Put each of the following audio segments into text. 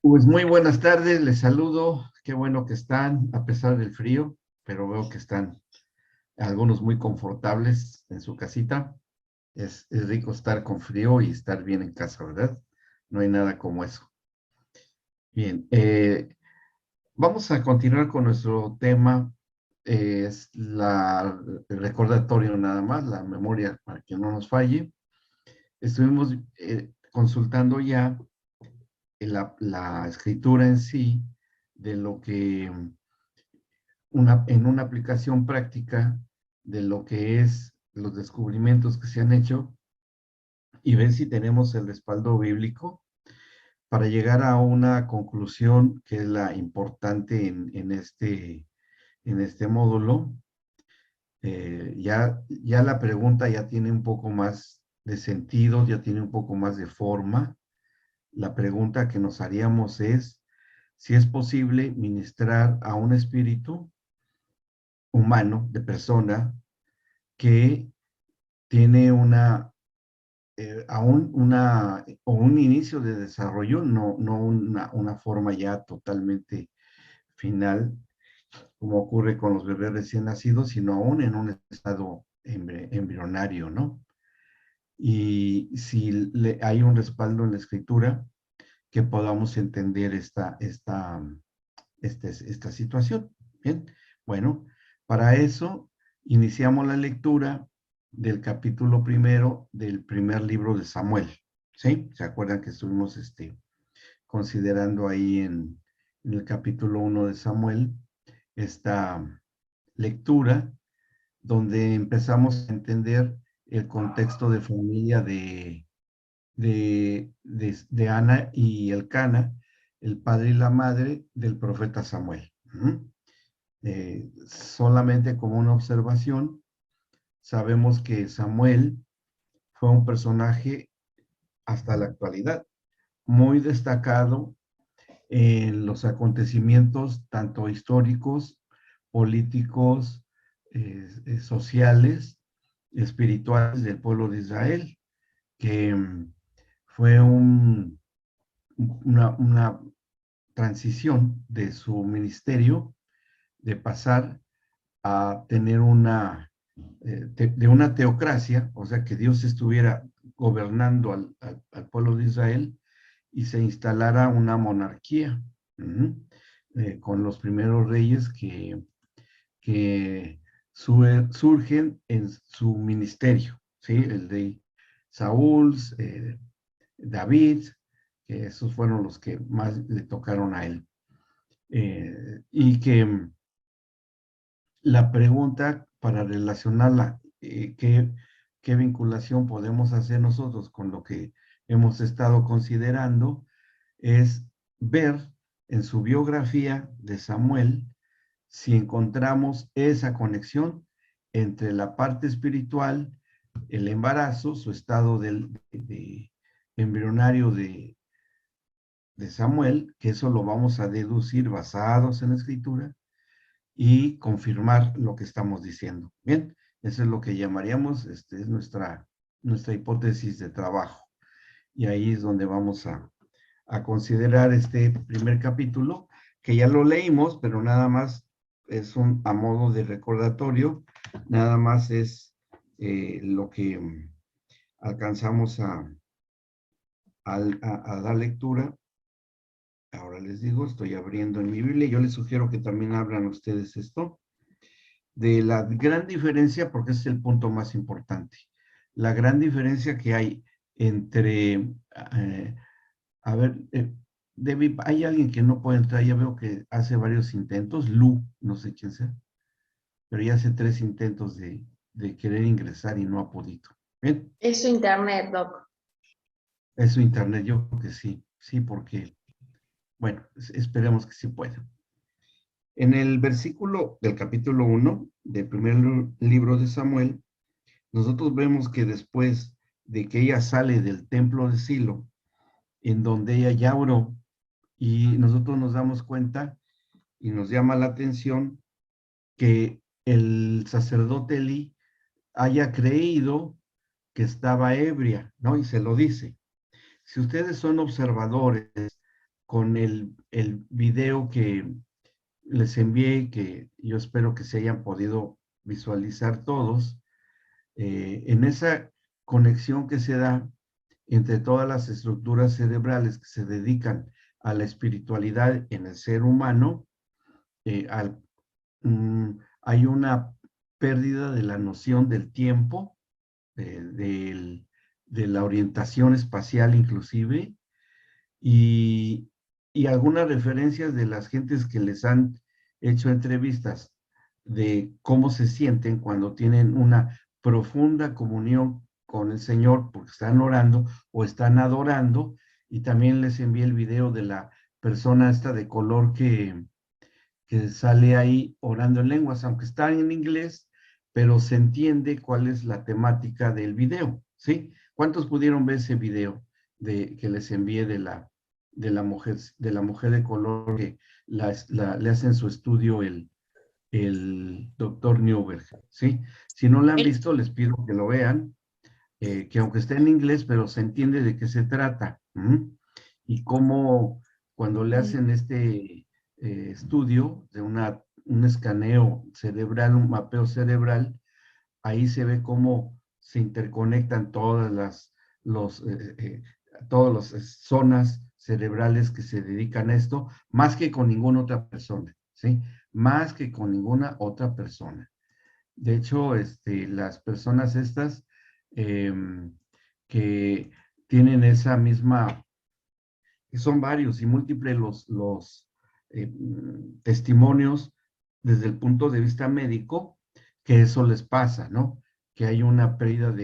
Pues muy buenas tardes, les saludo. Qué bueno que están, a pesar del frío, pero veo que están algunos muy confortables en su casita. Es rico estar con frío y estar bien en casa, ¿verdad? No hay nada como eso. Bien, vamos a continuar con nuestro tema. Es el recordatorio nada más, la memoria para que no nos falle. Estuvimos consultando ya la escritura en sí de lo que en una aplicación práctica de lo que es los descubrimientos que se han hecho y ver si tenemos el respaldo bíblico para llegar a una conclusión que es la importante en este módulo. Ya la pregunta ya tiene un poco más de sentido, ya tiene un poco más de forma. La pregunta que nos haríamos es si es posible ministrar a un espíritu humano, de persona, que tiene un inicio de desarrollo, no una forma ya totalmente final, como ocurre con los bebés recién nacidos, sino aún en un estado embrionario, ¿no? Y si hay un respaldo en la escritura, que podamos entender esta situación. Bien, bueno, para eso iniciamos la lectura del capítulo primero del primer libro de Samuel. ¿Sí? ¿Se acuerdan que estuvimos considerando ahí en el capítulo 1 de Samuel esta lectura donde empezamos a entender el contexto de familia de Ana y Elcana, el padre y la madre del profeta Samuel. Solamente como una observación, sabemos que Samuel fue un personaje hasta la actualidad muy destacado en los acontecimientos tanto históricos, políticos, sociales, espirituales del pueblo de Israel, que fue una transición de su ministerio de pasar a tener de una teocracia, o sea, que Dios estuviera gobernando al pueblo de Israel y se instalara una monarquía, con los primeros reyes que surgen en su ministerio, ¿sí? El de Saúl, David, que esos fueron los que más le tocaron a él. Y que la pregunta para relacionarla, ¿qué vinculación podemos hacer nosotros con lo que hemos estado considerando? Es ver en su biografía de Samuel si encontramos esa conexión entre la parte espiritual, el embarazo, su estado de embrionario de Samuel, que eso lo vamos a deducir basados en la escritura, y confirmar lo que estamos diciendo. Bien, eso es lo que llamaríamos, es nuestra hipótesis de trabajo. Y ahí es donde vamos a considerar este primer capítulo, que ya lo leímos, pero nada más es a modo de recordatorio, nada más es lo que alcanzamos a dar lectura. Ahora les digo, estoy abriendo en mi Biblia, yo les sugiero que también abran ustedes esto, de la gran diferencia, porque ese es el punto más importante, la gran diferencia que hay entre, a ver, David, hay alguien que no puede entrar, ya veo que hace varios intentos, Lu, no sé quién sea, pero ya hace 3 intentos de querer ingresar y no ha podido. Bien, Es su internet, Doc. es su internet, yo creo que sí, porque, bueno, esperemos que sí pueda. En el versículo del capítulo 1 del primer libro de Samuel, nosotros vemos que después de que ella sale del templo de Silo, en donde ella ya oró, y nosotros nos damos cuenta y nos llama la atención que el sacerdote Elí haya creído que estaba ebria, ¿no? Y se lo dice. si ustedes son observadores con el video que les envié, que yo espero que se hayan podido visualizar todos, en esa conexión que se da entre todas las estructuras cerebrales que se dedican a la espiritualidad en el ser humano, eh, al, hay una pérdida de la noción del tiempo, de la orientación espacial inclusive, y, y algunas referencias de las gentes que les han hecho entrevistas de cómo se sienten cuando tienen una profunda comunión con el Señor porque están orando o están adorando, y también les envié el video de la persona esta de color que sale ahí orando en lenguas, aunque está en inglés, pero se entiende cuál es la temática del video, ¿sí? ¿Cuántos pudieron ver ese video que les envié de la mujer de color que le hacen su estudio el doctor Newberg, ¿sí? Si no la han El, visto, les pido que lo vean, que aunque está en inglés, pero se entiende de qué se trata. Y cómo cuando le hacen este estudio de un escaneo cerebral, un mapeo cerebral, ahí se ve cómo se interconectan los, eh, eh, todas las zonas cerebrales que se dedican a esto, más que con ninguna otra persona, ¿sí? Más que con ninguna otra persona. De hecho, las personas estas em, que tienen esa misma, que son varios y múltiples testimonios desde el punto de vista médico, que eso les pasa, ¿no? Que hay una pérdida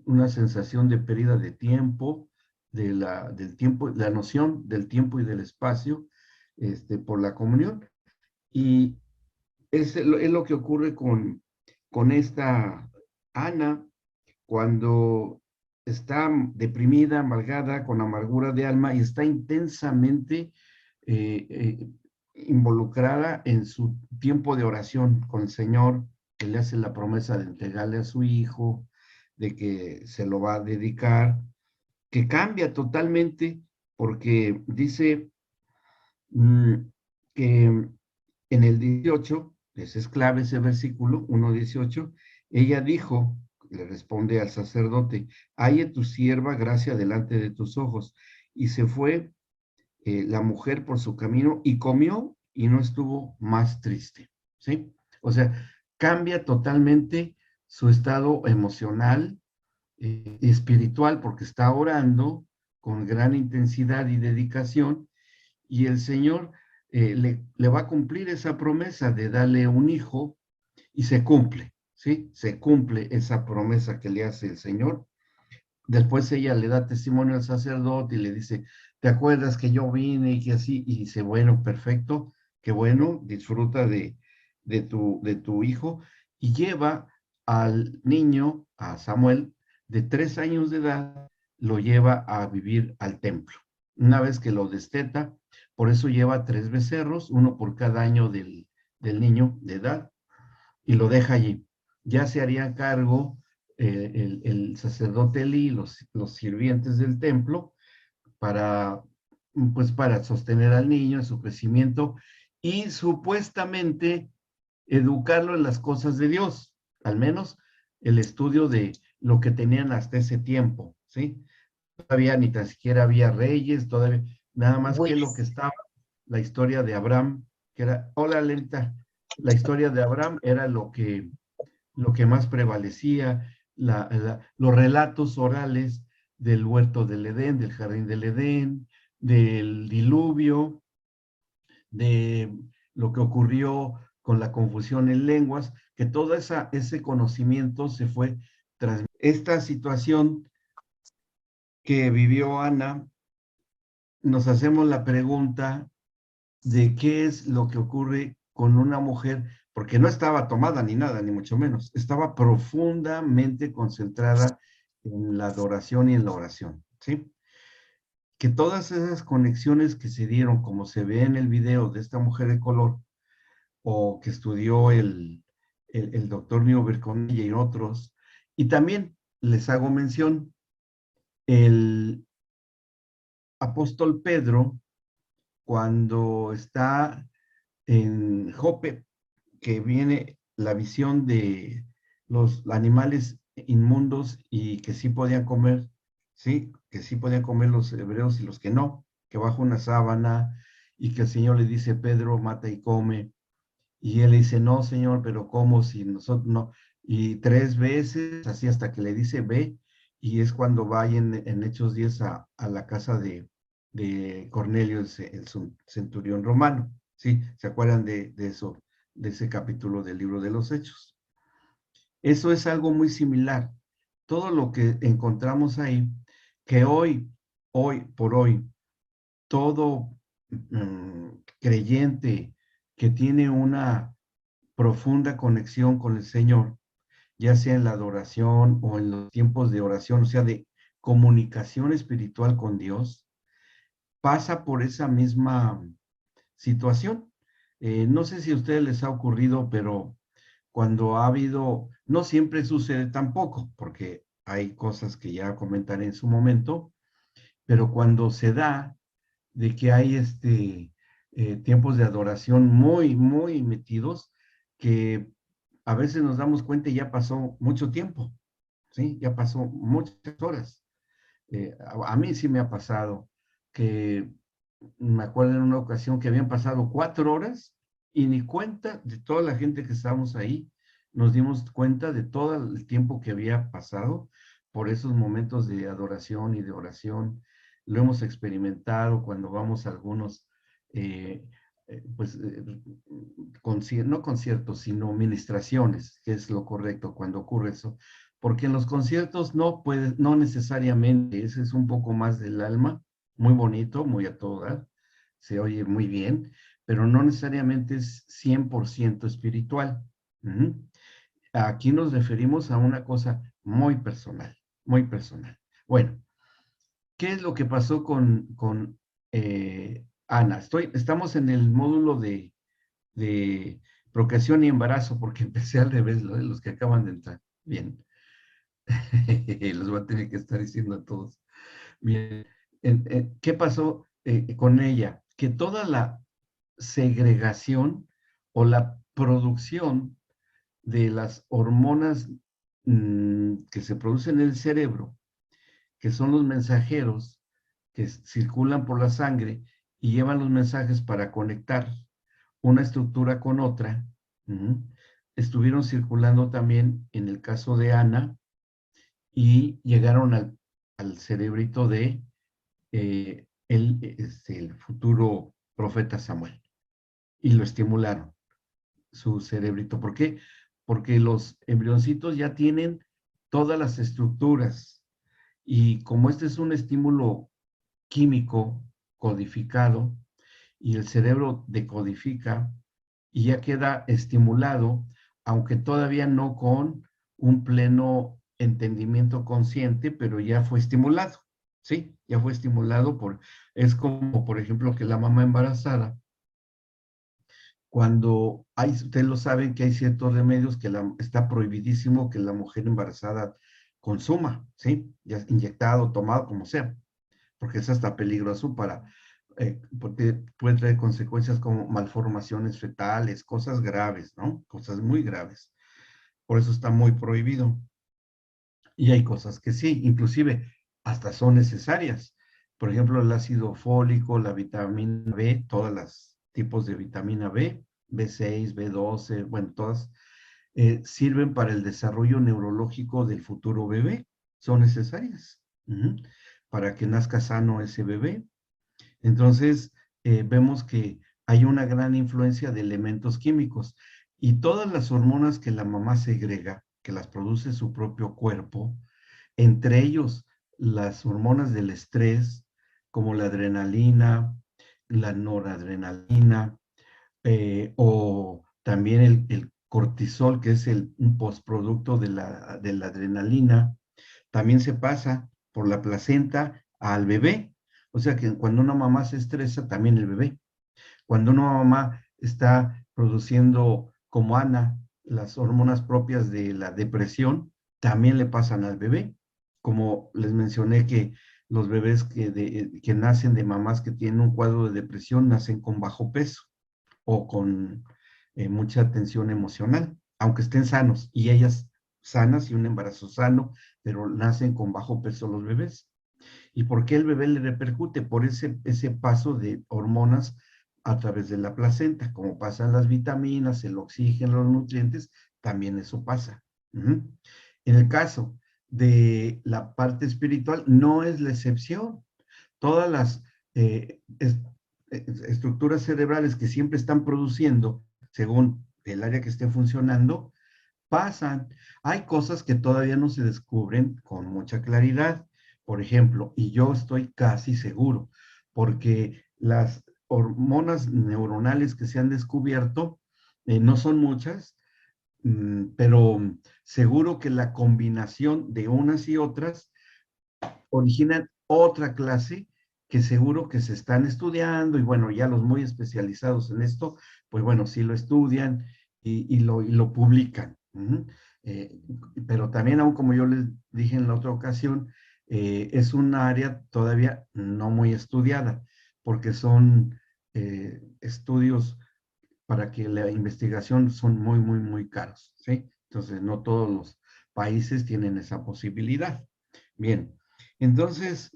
una sensación de pérdida de tiempo, del tiempo, la noción del tiempo y del espacio, por la comunión. Y es lo que ocurre con esta Ana cuando está deprimida, amargada, con amargura de alma y está intensamente eh, eh, involucrada en su tiempo de oración con el Señor, que le hace la promesa de entregarle a su hijo, de que se lo va a dedicar, que cambia totalmente porque dice que en el 18, ese es clave ese versículo, 1:18, ella dijo, le responde al sacerdote, halle tu sierva gracia delante de tus ojos. Y se fue la mujer por su camino y comió y no estuvo más triste, ¿sí? O sea, cambia totalmente su estado emocional, espiritual, porque está orando con gran intensidad y dedicación, y el Señor le va a cumplir esa promesa de darle un hijo, y se cumple, ¿sí? Se cumple esa promesa que le hace el Señor. Después ella le da testimonio al sacerdote y le dice, ¿te acuerdas que yo vine y que así? Y dice, bueno, perfecto, qué bueno, disfruta de tu hijo. Y lleva al niño, a Samuel, de 3 años de edad, lo lleva a vivir al templo. Una vez que lo desteta, por eso lleva 3 becerros, uno por cada año del niño de edad, y lo deja allí. Ya se harían cargo el sacerdote Elí, los sirvientes del templo, para, pues, para sostener al niño en su crecimiento y supuestamente educarlo en las cosas de Dios, al menos el estudio de lo que tenían hasta ese tiempo, ¿sí? Todavía ni tan siquiera había reyes, todavía, nada más que lo que Buenísimo. estaba, la historia de Abraham, que era, hola lenta, la historia de Abraham era lo que más prevalecía, los relatos orales del huerto del Edén, del jardín del Edén, del diluvio, de lo que ocurrió con la confusión en lenguas, que todo ese conocimiento se fue transmitiendo. Esta situación que vivió Ana, nos hacemos la pregunta de qué es lo que ocurre con una mujer, porque no estaba tomada ni nada, ni mucho menos, estaba profundamente concentrada en la adoración y en la oración, ¿sí? Que todas esas conexiones que se dieron, como se ve en el video de esta mujer de color, o que estudió el doctor Newberg con ella y otros, y también les hago mención, apóstol Pedro, cuando está en Jope, que viene la visión de los animales inmundos y que sí podían comer, ¿sí? Que sí podían comer los hebreos y los que no, que bajo una sábana y que el Señor le dice, Pedro, mata y come. Y él le dice, no, Señor, pero ¿cómo si nosotros no? Y 3 veces, así hasta que le dice, ve, y es cuando va ahí en Hechos 10 a la casa de Cornelio, el centurión romano. ¿Sí? ¿Se acuerdan de eso, de ese capítulo del libro de los Hechos? Eso es algo muy similar. Todo lo que encontramos ahí, que hoy por hoy, todo creyente que tiene una profunda conexión con el Señor, ya sea en la adoración o en los tiempos de oración, o sea, de comunicación espiritual con Dios, pasa por esa misma situación. No sé si a ustedes les ha ocurrido, pero cuando ha habido, no siempre sucede tampoco, porque hay cosas que ya comentaré en su momento, pero cuando se da de que hay tiempos de adoración muy, muy metidos, que a veces nos damos cuenta y ya pasó mucho tiempo, ¿sí? Ya pasó muchas horas. A mí sí me ha pasado que me acuerdo en una ocasión que habían pasado 4 horas y ni cuenta de toda la gente que estábamos ahí, nos dimos cuenta de todo el tiempo que había pasado por esos momentos de adoración y de oración. Lo hemos experimentado cuando vamos a algunos, pues, no conciertos, sino ministraciones, que es lo correcto cuando ocurre eso. Porque en los conciertos no puede, no necesariamente, ese es un poco más del alma, muy bonito, muy a todo dar, se oye muy bien, pero no necesariamente es 100% espiritual. Ujú. Aquí nos referimos a una cosa muy personal, muy personal. Bueno, ¿qué es lo que pasó con Ana? Estamos en el módulo de procreación y embarazo, porque empecé al revés, lo de los que acaban de entrar. Bien, los voy a tener que estar diciendo a todos. Bien, ¿qué pasó con ella? Que toda la segregación o la producción de las hormonas que se producen en el cerebro, que son los mensajeros que circulan por la sangre y llevan los mensajes para conectar una estructura con otra, estuvieron circulando también en el caso de Ana y llegaron al cerebrito de el futuro profeta Samuel y lo estimularon, su cerebrito. ¿Por qué? Porque los embrioncitos ya tienen todas las estructuras y como este es un estímulo químico codificado y el cerebro decodifica y ya queda estimulado, aunque todavía no con un pleno entendimiento consciente, pero ya fue estimulado, ¿sí? Ya fue estimulado es como, por ejemplo, que la mamá embarazada, cuando ustedes lo saben que hay ciertos remedios que está prohibidísimo que la mujer embarazada consuma, ¿sí? Ya inyectado, tomado, como sea, porque es hasta peligroso porque puede traer consecuencias como malformaciones fetales, cosas graves, ¿no? Cosas muy graves. Por eso está muy prohibido. Y hay cosas que sí, inclusive hasta son necesarias. Por ejemplo, el ácido fólico, la vitamina B, todos los tipos de vitamina B, B6, B12, bueno, todas sirven para el desarrollo neurológico del futuro bebé. Son necesarias para que nazca sano ese bebé. Entonces, vemos que hay una gran influencia de elementos químicos y todas las hormonas que la mamá segrega, que las produce su propio cuerpo, entre ellos las hormonas del estrés, como la adrenalina, la noradrenalina, o también el cortisol, que es un postproducto de la adrenalina, también se pasa por la placenta al bebé. O sea que cuando una mamá se estresa, también el bebé. Cuando una mamá está produciendo, como Ana, las hormonas propias de la depresión, también le pasan al bebé. Como les mencioné que los bebés que nacen de mamás que tienen un cuadro de depresión nacen con bajo peso o con mucha tensión emocional, aunque estén sanos, y ellas sanas y un embarazo sano, pero nacen con bajo peso los bebés. ¿Y por qué el bebé le repercute? Por ese paso de hormonas a través de la placenta, como pasan las vitaminas, el oxígeno, los nutrientes, también eso pasa. Uh-huh. En el caso de la parte espiritual, no es la excepción. Todas las eh, es, estructuras cerebrales que siempre están produciendo, según el área que esté funcionando, pasan. Hay cosas que todavía no se descubren con mucha claridad. Por ejemplo, y yo estoy casi seguro, porque las hormonas neuronales que se han descubierto no son muchas, pero seguro que la combinación de unas y otras originan otra clase que seguro que se están estudiando y bueno, ya los muy especializados en esto, pues bueno, sí lo estudian y lo publican. Eh, pero también, aún como yo les dije en la otra ocasión, es un área todavía no muy estudiada, porque son estudios para que la investigación son muy, muy, muy caros, ¿sí? Entonces, no todos los países tienen esa posibilidad. Bien, entonces,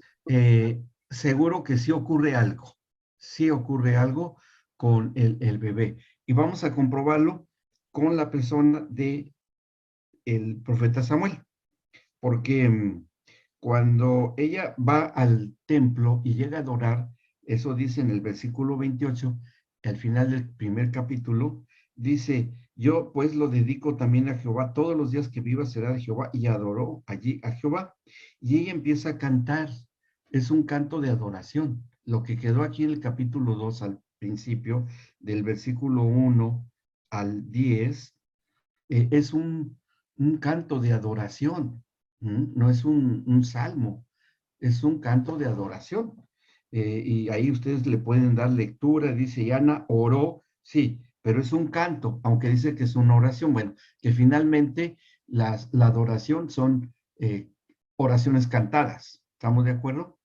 seguro que sí ocurre algo con el bebé. Y vamos a comprobarlo con la persona de el profeta Samuel, porque cuando ella va al templo y llega a adorar, eso dice en el versículo 28, al final del primer capítulo, dice, yo pues lo dedico también a Jehová, todos los días que viva será de Jehová, y adoró allí a Jehová. Y ella empieza a cantar, es un canto de adoración. Lo que quedó aquí en el capítulo 2 al principio, del versículo 1 al 10, es un canto de adoración, no es un salmo, es un canto de adoración. Y ahí ustedes le pueden dar lectura, dice, y Ana oró, sí, pero es un canto, aunque dice que es una oración. Bueno, que finalmente la adoración son oraciones cantadas, ¿estamos de acuerdo?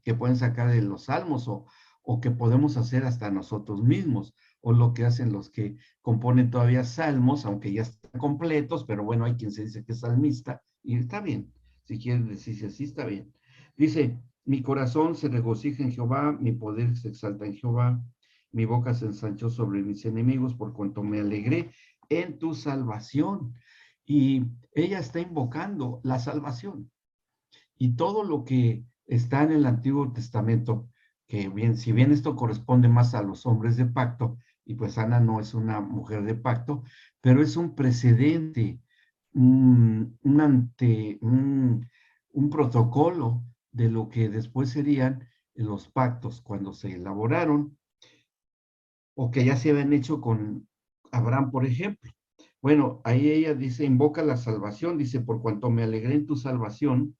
Que pueden sacar de los salmos o que podemos hacer hasta nosotros mismos, o lo que hacen los que componen todavía salmos, aunque ya están completos, pero bueno, hay quien se dice que es salmista, y está bien, si quieren decirse así, está bien. Dice, mi corazón se regocija en Jehová, mi poder se exalta en Jehová, mi boca se ensanchó sobre mis enemigos, por cuanto me alegré en tu salvación. Y ella está invocando la salvación. Y todo lo que está en el Antiguo Testamento, que bien, si bien esto corresponde más a los hombres de pacto, y pues Ana no es una mujer de pacto, pero es un precedente, un protocolo de lo que después serían los pactos cuando se elaboraron o que ya se habían hecho con Abraham, por ejemplo. Bueno, ahí ella dice, invoca la salvación, dice, por cuanto me alegré en tu salvación,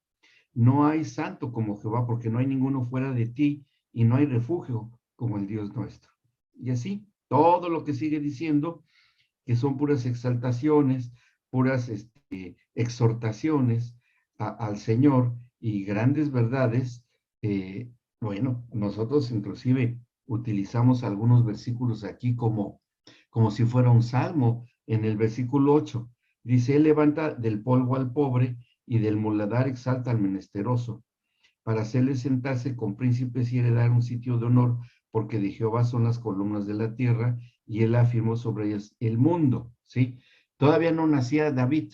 no hay santo como Jehová, porque no hay ninguno fuera de ti y no hay refugio como el Dios nuestro. Y así, todo lo que sigue diciendo, que son puras exaltaciones, puras exhortaciones al Señor y grandes verdades. Bueno, nosotros inclusive utilizamos algunos versículos aquí como si fuera un salmo. En el versículo 8 dice, Él levanta del polvo al pobre y del muladar exalta al menesteroso, para hacerle sentarse con príncipes y heredar un sitio de honor, porque de Jehová son las columnas de la tierra, y él afirmó sobre ellas el mundo, ¿sí? Todavía no nacía David,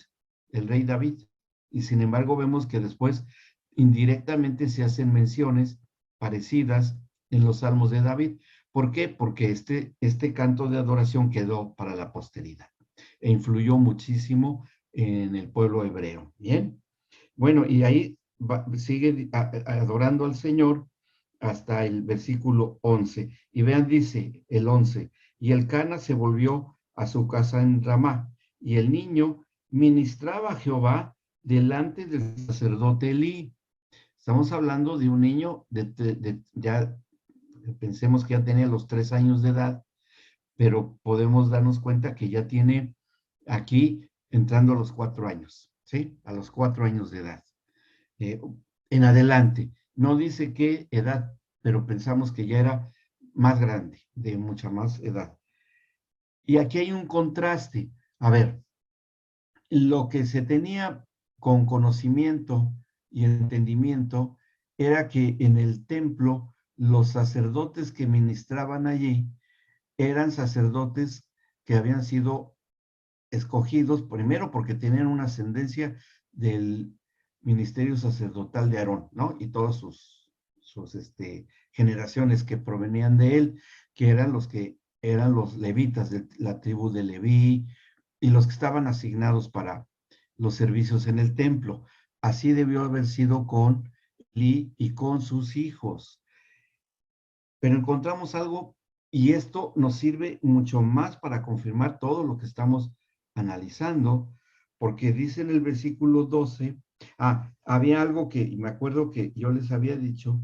el rey David, y sin embargo vemos que después indirectamente se hacen menciones parecidas en los salmos de David. ¿Por qué? Porque este canto de adoración quedó para la posteridad e influyó muchísimo en el pueblo hebreo. Bien, bueno, y ahí sigue adorando al Señor hasta el versículo 11. Y vean, dice el 11, y el Cana se volvió a su casa en Ramá, y el niño ministraba a Jehová delante del sacerdote Elí. Estamos hablando de un niño ya pensemos que ya tenía los 3 años de edad, pero podemos darnos cuenta que ya tiene aquí entrando a los 4 años, ¿sí? A los 4 años de edad. Eh, en adelante. No dice qué edad, pero pensamos que ya era más grande, de mucha más edad. Y aquí hay un contraste. A ver, lo que se tenía con conocimiento y entendimiento era que en el templo los sacerdotes que ministraban allí eran sacerdotes que habían sido escogidos primero porque tenían una ascendencia del ministerio sacerdotal de Aarón, ¿no? Y todas sus generaciones que provenían de él, que eran los levitas de la tribu de Leví y los que estaban asignados para los servicios en el templo. Así debió haber sido con Eli y con sus hijos. Pero encontramos algo y esto nos sirve mucho más para confirmar todo lo que estamos analizando, porque dice en el versículo 12, había algo que me acuerdo que yo les había dicho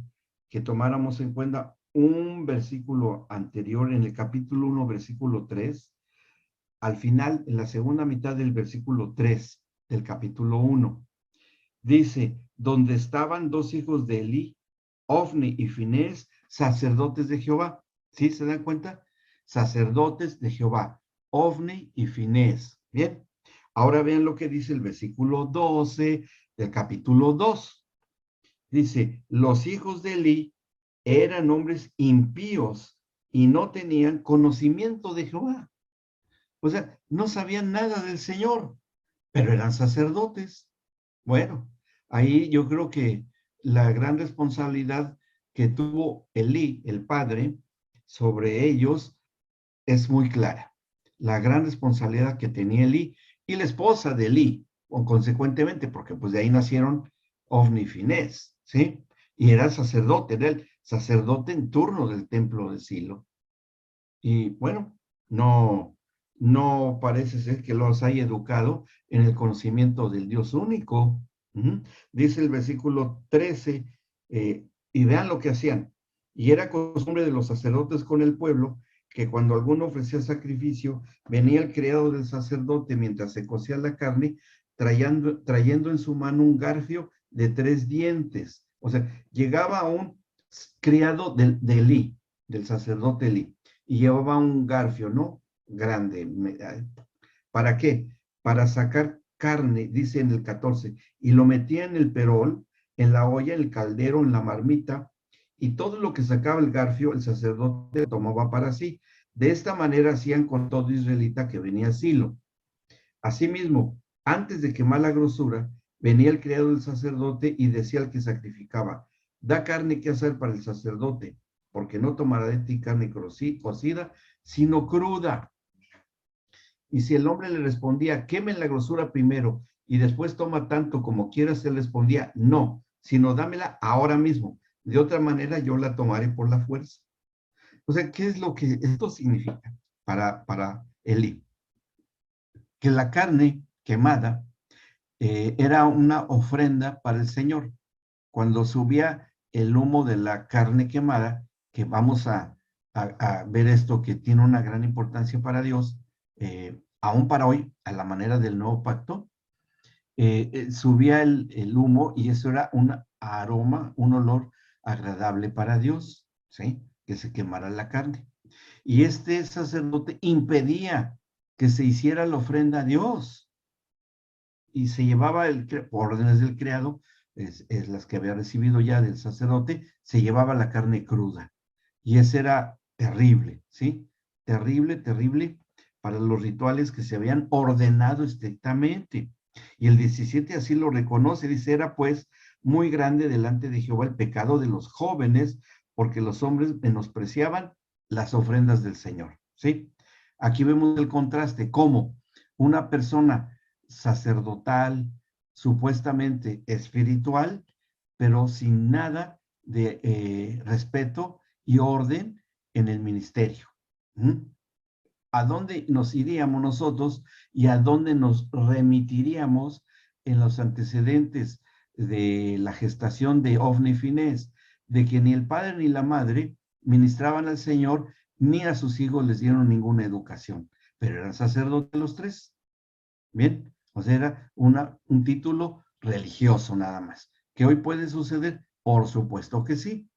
que tomáramos en cuenta un versículo anterior en el capítulo 1, versículo 3, al final, en la segunda mitad del versículo 3 del capítulo 1. Dice, donde estaban dos hijos de Elí, Ofni y Finés, sacerdotes de Jehová. ¿Sí se dan cuenta? Sacerdotes de Jehová, Ofni y Finés. Bien, ahora vean lo que dice el versículo 12 del capítulo 2. Dice, los hijos de Elí eran hombres impíos y no tenían conocimiento de Jehová. O sea, no sabían nada del Señor, pero eran sacerdotes. Bueno, ahí yo creo que la gran responsabilidad que tuvo Elí, el padre, sobre ellos es muy clara. La gran responsabilidad que tenía Elí y la esposa de Elí, o consecuentemente, porque pues de ahí nacieron Ofni y Finés, ¿sí? Y era sacerdote, era el sacerdote en turno del templo de Silo. Y bueno, no parece ser que los haya educado en el conocimiento del Dios único. Dice el versículo 13, y vean lo que hacían. Y era costumbre de los sacerdotes con el pueblo que cuando alguno ofrecía sacrificio, venía el criado del sacerdote mientras se cocía la carne, trayendo en su mano un garfio de 3 dientes. O sea, llegaba un criado de Elí, del sacerdote Elí, y llevaba un garfio, ¿no? Grande. ¿Para qué? Para sacar carne, dice en el 14, y lo metía en el perol, en la olla, en el caldero, en la marmita, y todo lo que sacaba el garfio, el sacerdote tomaba para sí. De esta manera hacían con todo israelita que venía a Silo. Asimismo, antes de quemar la grosura, venía el criado del sacerdote y decía al que sacrificaba, da carne que hacer para el sacerdote, porque no tomará de ti carne cocida, sino cruda. Y si el hombre le respondía, quemen la grosura primero y después toma tanto como quieras, él respondía, no, sino dámela ahora mismo. De otra manera yo la tomaré por la fuerza. O sea, ¿qué es lo que esto significa para Elí? Que la carne quemada era una ofrenda para el Señor. Cuando subía el humo de la carne quemada, que vamos a ver esto que tiene una gran importancia para Dios, aún para hoy, a la manera del nuevo pacto, subía el humo y eso era un aroma, un olor agradable para Dios, ¿sí? Que se quemara la carne. Y este sacerdote impedía que se hiciera la ofrenda a Dios y se llevaba por órdenes del criado, es las que había recibido ya del sacerdote, se llevaba la carne cruda. Y eso era terrible, ¿sí? Terrible, terrible para los rituales que se habían ordenado estrictamente. Y el 17 así lo reconoce, dice, era pues muy grande delante de Jehová el pecado de los jóvenes, porque los hombres menospreciaban las ofrendas del Señor, ¿sí? Aquí vemos el contraste, cómo una persona sacerdotal, supuestamente espiritual, pero sin nada de respeto y orden en el ministerio. ¿A dónde nos iríamos nosotros y a dónde nos remitiríamos en los antecedentes de la gestación de Ofni y Finés? De que ni el padre ni la madre ministraban al Señor, ni a sus hijos les dieron ninguna educación, pero eran sacerdotes los tres. Bien, o sea, era un título religioso nada más. ¿Qué hoy puede suceder? Por supuesto que sí.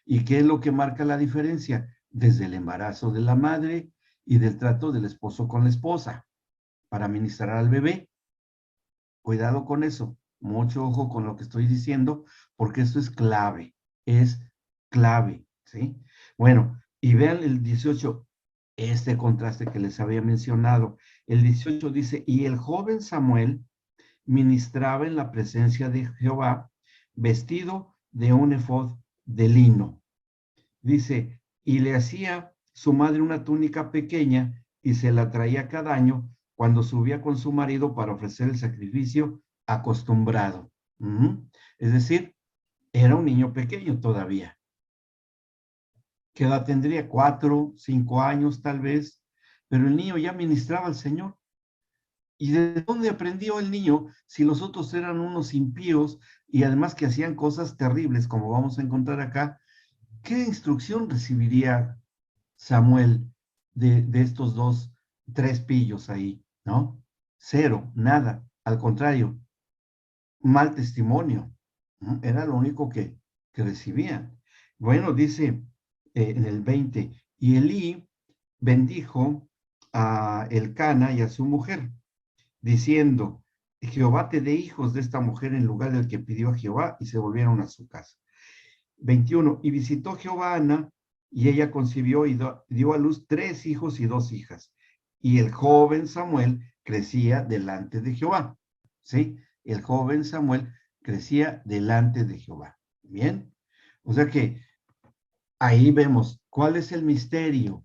¿Y qué es lo que marca la diferencia? Desde el embarazo de la madre y del trato del esposo con la esposa para ministrar al bebé. Cuidado con eso. Mucho ojo con lo que estoy diciendo, porque esto es clave, ¿sí? Bueno, y vean el 18, este contraste que les había mencionado. El 18 dice, y el joven Samuel ministraba en la presencia de Jehová, vestido de un efod de lino. Dice, y le hacía su madre una túnica pequeña y se la traía cada año cuando subía con su marido para ofrecer el sacrificio acostumbrado. Es decir, era un niño pequeño todavía. ¿Qué edad tendría? 4, 5 años tal vez, pero el niño ya ministraba al Señor. ¿Y de dónde aprendió el niño si los otros eran unos impíos y además que hacían cosas terribles, como vamos a encontrar acá? ¿Qué instrucción recibiría Samuel de estos tres pillos ahí, ¿no? Cero, nada, al contrario, mal testimonio, ¿no? Era lo único que recibían. Bueno, dice en el 20, y Elí bendijo a Elcana y a su mujer, diciendo, Jehová te dé hijos de esta mujer en lugar del que pidió a Jehová, y se volvieron a su casa. 21, y visitó Jehová a Ana, y ella concibió y dio a luz 3 hijos y 2 hijas. Y el joven Samuel crecía delante de Jehová. ¿Sí? El joven Samuel crecía delante de Jehová. Bien. O sea que ahí vemos cuál es el misterio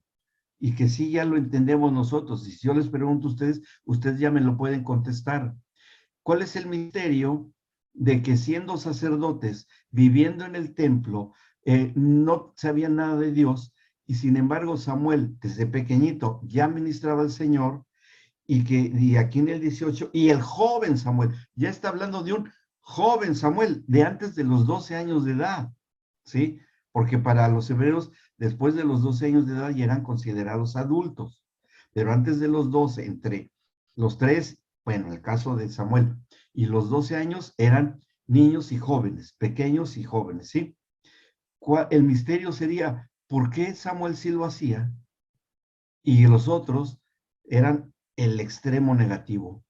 y que sí ya lo entendemos nosotros. Y si yo les pregunto a ustedes, ustedes ya me lo pueden contestar. ¿Cuál es el misterio de que siendo sacerdotes, viviendo en el templo, no sabían nada de Dios y sin embargo Samuel desde pequeñito ya ministraba al Señor y aquí en el 18, y el joven Samuel, ya está hablando de un joven Samuel de antes de los 12 años de edad, ¿sí? Porque para los hebreos, después de los 12 años de edad ya eran considerados adultos, pero antes de los 12, entre los 3, bueno, en el caso de Samuel, y los 12 años eran niños y jóvenes, pequeños y jóvenes, ¿sí? El misterio sería, ¿por qué Samuel sí lo hacía y los otros eran el extremo negativo?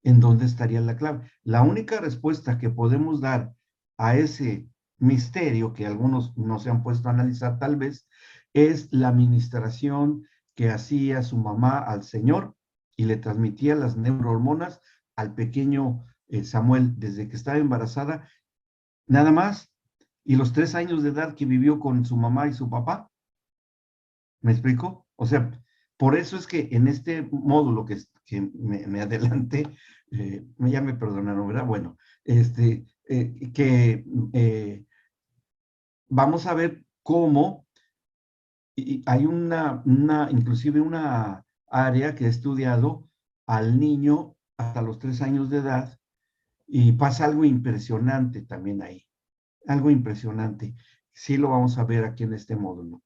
¿En dónde estaría la clave? La única respuesta que podemos dar a ese misterio que algunos no se han puesto a analizar tal vez, es la administración que hacía su mamá al Señor y le transmitía las neurohormonas al pequeño Samuel desde que estaba embarazada, nada más, y los 3 años de edad que vivió con su mamá y su papá. ¿Me explico? O sea, por eso es que en este módulo que me adelanté, ya me perdonaron, ¿verdad? Bueno, que vamos a ver cómo hay inclusive una área que ha estudiado al niño hasta los 3 años de edad y pasa algo impresionante también ahí, algo impresionante. Sí lo vamos a ver aquí en este módulo,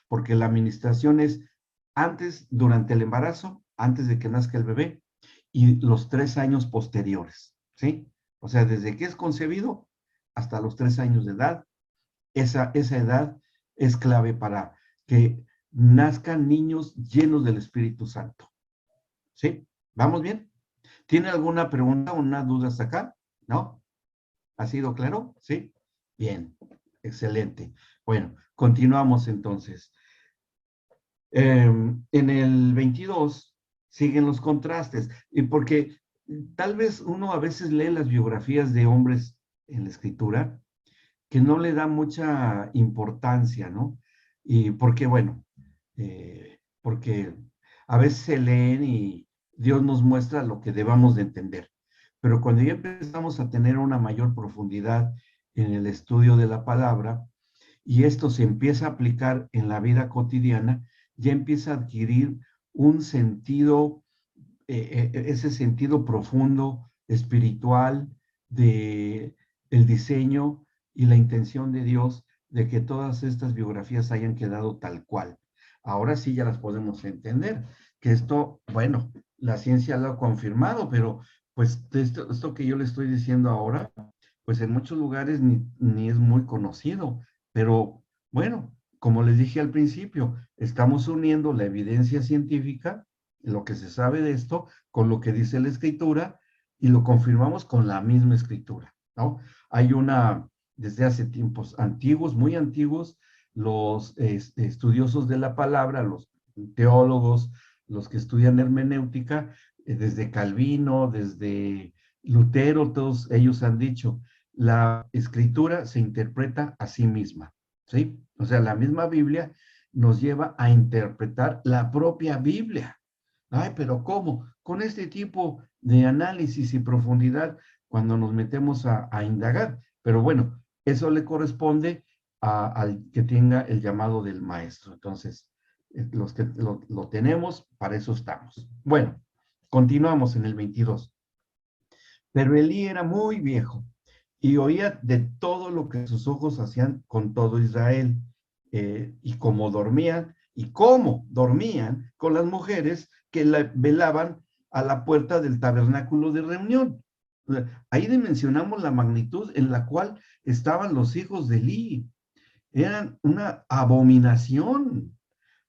porque la administración es antes, durante el embarazo, antes de que nazca el bebé y los 3 años posteriores, ¿sí? O sea, desde que es concebido hasta los 3 años de edad, esa edad es clave para que nazcan niños llenos del Espíritu Santo, ¿sí? ¿Vamos bien? ¿Tiene alguna pregunta o una duda hasta acá? ¿No? ¿Ha sido claro? ¿Sí? Bien, excelente. Bueno, continuamos entonces. En el 22 siguen los contrastes, y porque tal vez uno a veces lee las biografías de hombres en la escritura que no le da mucha importancia, ¿no? Y porque, bueno, porque a veces se leen y Dios nos muestra lo que debamos de entender. Pero cuando ya empezamos a tener una mayor profundidad en el estudio de la palabra y esto se empieza a aplicar en la vida cotidiana, ya empieza a adquirir un sentido, ese sentido profundo, espiritual, de el diseño y la intención de Dios de que todas estas biografías hayan quedado tal cual. Ahora sí ya las podemos entender, que esto, bueno, la ciencia lo ha confirmado, pero pues esto que yo le estoy diciendo ahora, pues en muchos lugares ni es muy conocido. Pero bueno, como les dije al principio, estamos uniendo la evidencia científica, lo que se sabe de esto, con lo que dice la escritura y lo confirmamos con la misma escritura, ¿no? Hay desde hace tiempos antiguos, muy antiguos, los estudiosos de la palabra, los teólogos, los que estudian hermenéutica, desde Calvino, desde Lutero, todos ellos han dicho, la escritura se interpreta a sí misma, ¿sí? O sea, la misma Biblia nos lleva a interpretar la propia Biblia. Ay, pero ¿cómo? Con este tipo de análisis y profundidad cuando nos metemos a indagar. Pero bueno, eso le corresponde al que tenga el llamado del maestro. Entonces, los que lo tenemos, para eso estamos. Bueno, continuamos en el 22. Pero Elí era muy viejo y oía de todo lo que sus ojos hacían con todo Israel, y cómo dormían con las mujeres que velaban a la puerta del tabernáculo de reunión. Ahí dimensionamos la magnitud en la cual estaban los hijos de Elí. Eran una abominación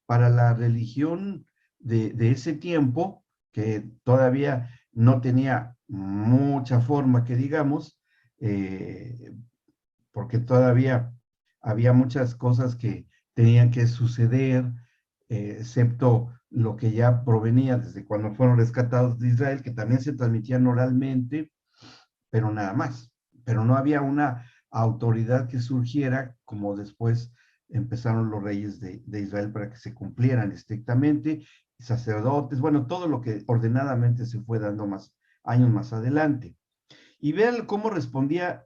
para la religión de ese tiempo, que todavía no tenía mucha forma, que digamos, eh, porque todavía había muchas cosas que tenían que suceder, excepto lo que ya provenía desde cuando fueron rescatados de Israel, que también se transmitían oralmente, pero nada más. Pero no había una autoridad que surgiera como después empezaron los reyes de Israel para que se cumplieran estrictamente, sacerdotes, bueno, todo lo que ordenadamente se fue dando más años más adelante. Y vean cómo respondía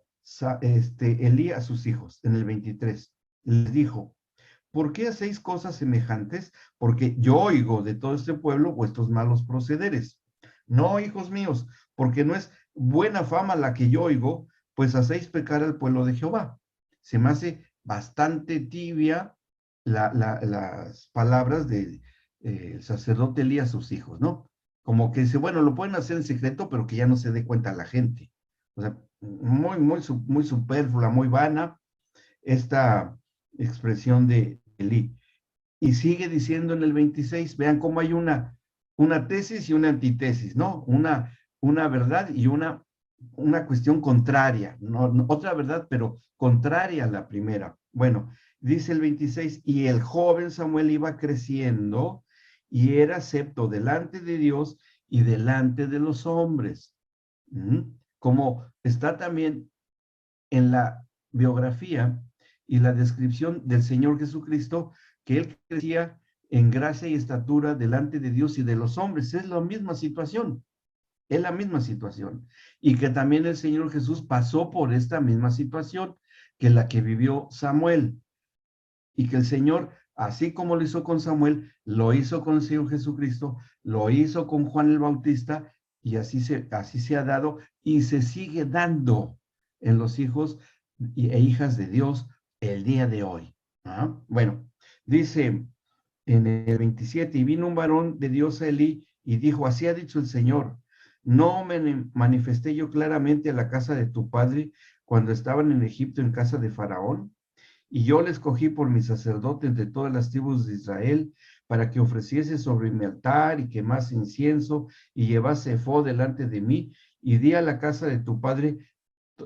Elí a sus hijos en el 23. Les dijo, ¿por qué hacéis cosas semejantes? Porque yo oigo de todo este pueblo vuestros malos procederes. No, hijos míos, porque no es buena fama la que yo oigo, pues hacéis pecar al pueblo de Jehová. Se me hace bastante tibia las palabras del sacerdote Elías a sus hijos, ¿no? Como que dice, bueno, lo pueden hacer en secreto, pero que ya no se dé cuenta la gente. O sea, muy superflua, muy vana esta expresión de Elí. Y sigue diciendo en el 26, vean cómo hay una tesis y una antítesis, ¿no? Una verdad y una cuestión contraria, no, otra verdad, pero contraria a la primera. Bueno, dice el 26, y el joven Samuel iba creciendo y era acepto delante de Dios y delante de los hombres. Como está también en la biografía y la descripción del Señor Jesucristo, que él crecía en gracia y estatura delante de Dios y de los hombres. Es la misma situación, es la misma situación. Y que también el Señor Jesús pasó por esta misma situación que la que vivió Samuel. Y que el Señor, así como lo hizo con Samuel, lo hizo con el Señor Jesucristo, lo hizo con Juan el Bautista, y así se ha dado y se sigue dando en los hijos e hijas de Dios el día de hoy. ¿Ah? Bueno, dice en el 27, y vino un varón de Dios a Elí y dijo, así ha dicho el Señor, no me manifesté yo claramente a la casa de tu padre cuando estaban en Egipto en casa de Faraón, y yo le escogí por mi sacerdote entre todas las tribus de Israel, para que ofreciese sobre mi altar y quemase incienso y llevase efod delante de mí, y di a la casa de tu padre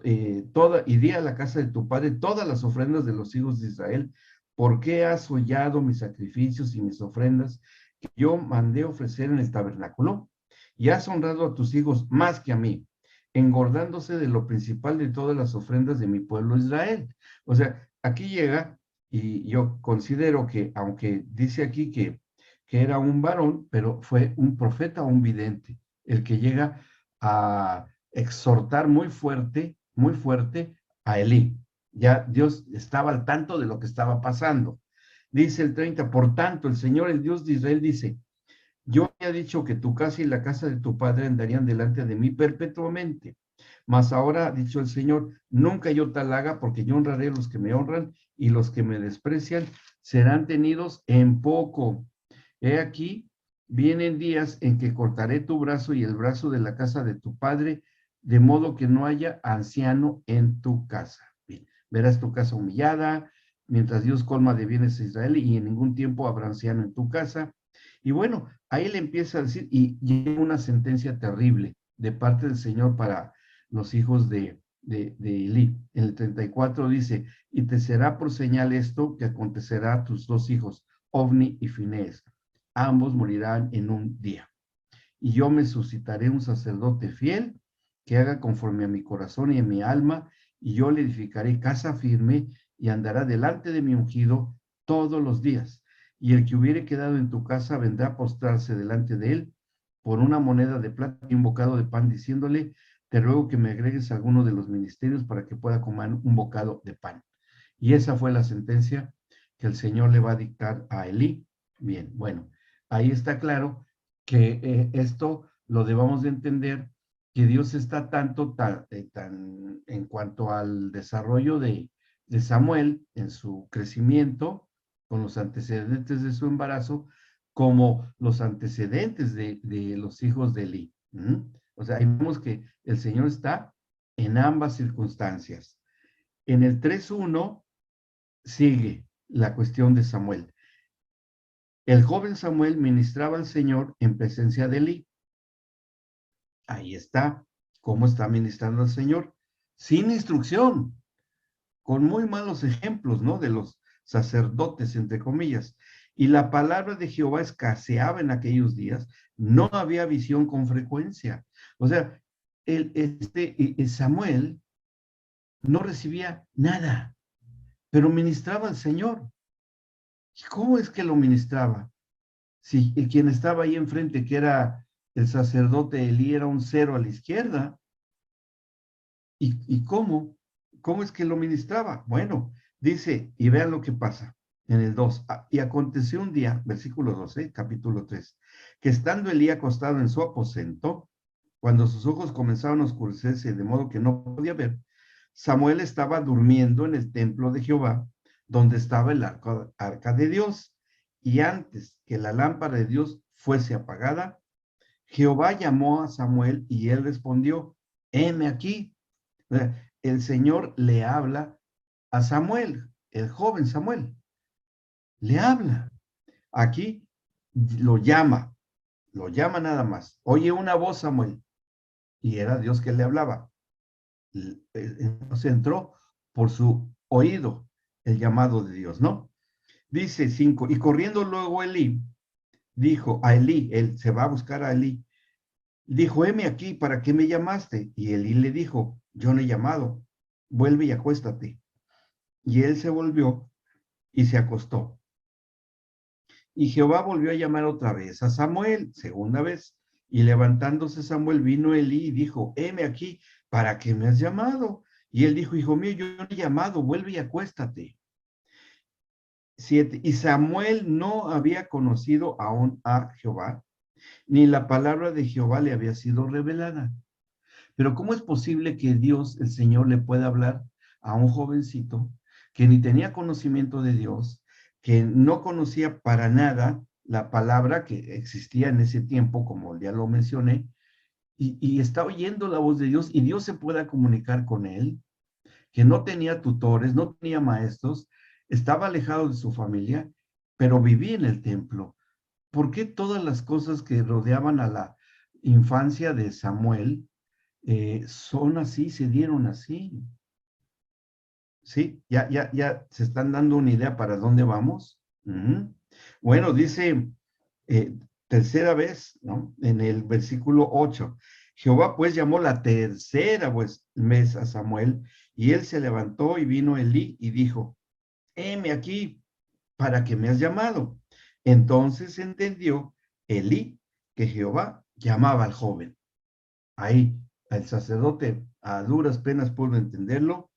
di a la casa de tu padre todas las ofrendas de los hijos de Israel. ¿Por qué has hollado mis sacrificios y mis ofrendas que yo mandé ofrecer en el tabernáculo? Y has honrado a tus hijos más que a mí, engordándose de lo principal de todas las ofrendas de mi pueblo Israel. O sea, aquí llega, y yo considero que, aunque dice aquí que era un varón, pero fue un profeta o un vidente, el que llega a exhortar muy fuerte a Elí. Ya Dios estaba al tanto de lo que estaba pasando. Dice el 30, por tanto, el Señor, el Dios de Israel, dice, yo había dicho que tu casa y la casa de tu padre andarían delante de mí perpetuamente. Mas ahora, ha dicho el Señor, nunca yo tal haga, porque yo honraré a los que me honran y los que me desprecian serán tenidos en poco. He aquí, vienen días en que cortaré tu brazo y el brazo de la casa de tu padre de modo que no haya anciano en tu casa. Bien, verás tu casa humillada, mientras Dios colma de bienes a Israel, y en ningún tiempo habrá anciano en tu casa. Y bueno, ahí le empieza a decir, y llega una sentencia terrible de parte del Señor para los hijos de Elí. En el 34 dice, y te será por señal esto que acontecerá a tus dos hijos, Ofni y Finés. Ambos morirán en un día. Y yo me suscitaré un sacerdote fiel que haga conforme a mi corazón y a mi alma, y yo le edificaré casa firme y andará delante de mi ungido todos los días. Y el que hubiere quedado en tu casa vendrá a postrarse delante de él por una moneda de plata y un bocado de pan, diciéndole, te ruego que me agregues alguno de los ministerios para que pueda comer un bocado de pan. Y esa fue la sentencia que el Señor le va a dictar a Elí. Bien, bueno, ahí está claro que esto lo debamos de entender, que Dios está tan en cuanto al desarrollo de Samuel en su crecimiento, con los antecedentes de su embarazo, como los antecedentes de los hijos de Elí. O sea, ahí vemos que el Señor está en ambas circunstancias. En el 3:1 sigue la cuestión de Samuel. El joven Samuel ministraba al Señor en presencia de Elí. Ahí está, cómo está ministrando al Señor, sin instrucción, con muy malos ejemplos, ¿no? De los sacerdotes, entre comillas. Y la palabra de Jehová escaseaba en aquellos días, no había visión con frecuencia. O sea, Samuel no recibía nada, pero ministraba al Señor. ¿Y cómo es que lo ministraba? Si quien estaba ahí enfrente, que era el sacerdote Elí, era un cero a la izquierda. ¿Y cómo? ¿Cómo es que lo ministraba? Bueno, dice, y vean lo que pasa en el 2. Y aconteció un día, versículo 12, capítulo 3, que estando Elí acostado en su aposento, cuando sus ojos comenzaron a oscurecerse de modo que no podía ver, Samuel estaba durmiendo en el templo de Jehová, donde estaba el arca de Dios. Y antes que la lámpara de Dios fuese apagada, Jehová llamó a Samuel y él respondió, heme aquí. El Señor le habla a Samuel, el joven Samuel, le habla. Aquí lo llama nada más. Oye una voz, Samuel, y era Dios que le hablaba. Se entró por su oído el llamado de Dios, ¿no? Dice 5, y corriendo luego Elí, dijo a Elí, él se va a buscar a Elí, dijo, heme aquí, ¿para qué me llamaste? Y Elí le dijo, yo no he llamado, vuelve y acuéstate. Y él se volvió y se acostó. Y Jehová volvió a llamar otra vez a Samuel, segunda vez. Y levantándose Samuel vino Elí y dijo, heme aquí, ¿para qué me has llamado? Y él dijo, hijo mío, yo no he llamado, vuelve y acuéstate. 7. Y Samuel no había conocido aún a Jehová, ni la palabra de Jehová le había sido revelada. Pero ¿cómo es posible que Dios, el Señor, le pueda hablar a un jovencito que ni tenía conocimiento de Dios, que no conocía para nada la palabra que existía en ese tiempo, como ya lo mencioné, y está oyendo la voz de Dios y Dios se pueda comunicar con él, que no tenía tutores, no tenía maestros, estaba alejado de su familia, pero vivía en el templo? ¿Por qué todas las cosas que rodeaban a la infancia de Samuel son así, se dieron así? ¿Sí? Ya se están dando una idea para dónde vamos. Bueno, dice eh, tercera vez, ¿no? En el versículo 8. Jehová pues llamó la tercera vez a Samuel, y él se levantó y vino Elí y dijo, heme aquí, ¿para qué me has llamado? Entonces entendió Elí que Jehová llamaba al joven. Ahí, el sacerdote a duras penas pudo entenderlo,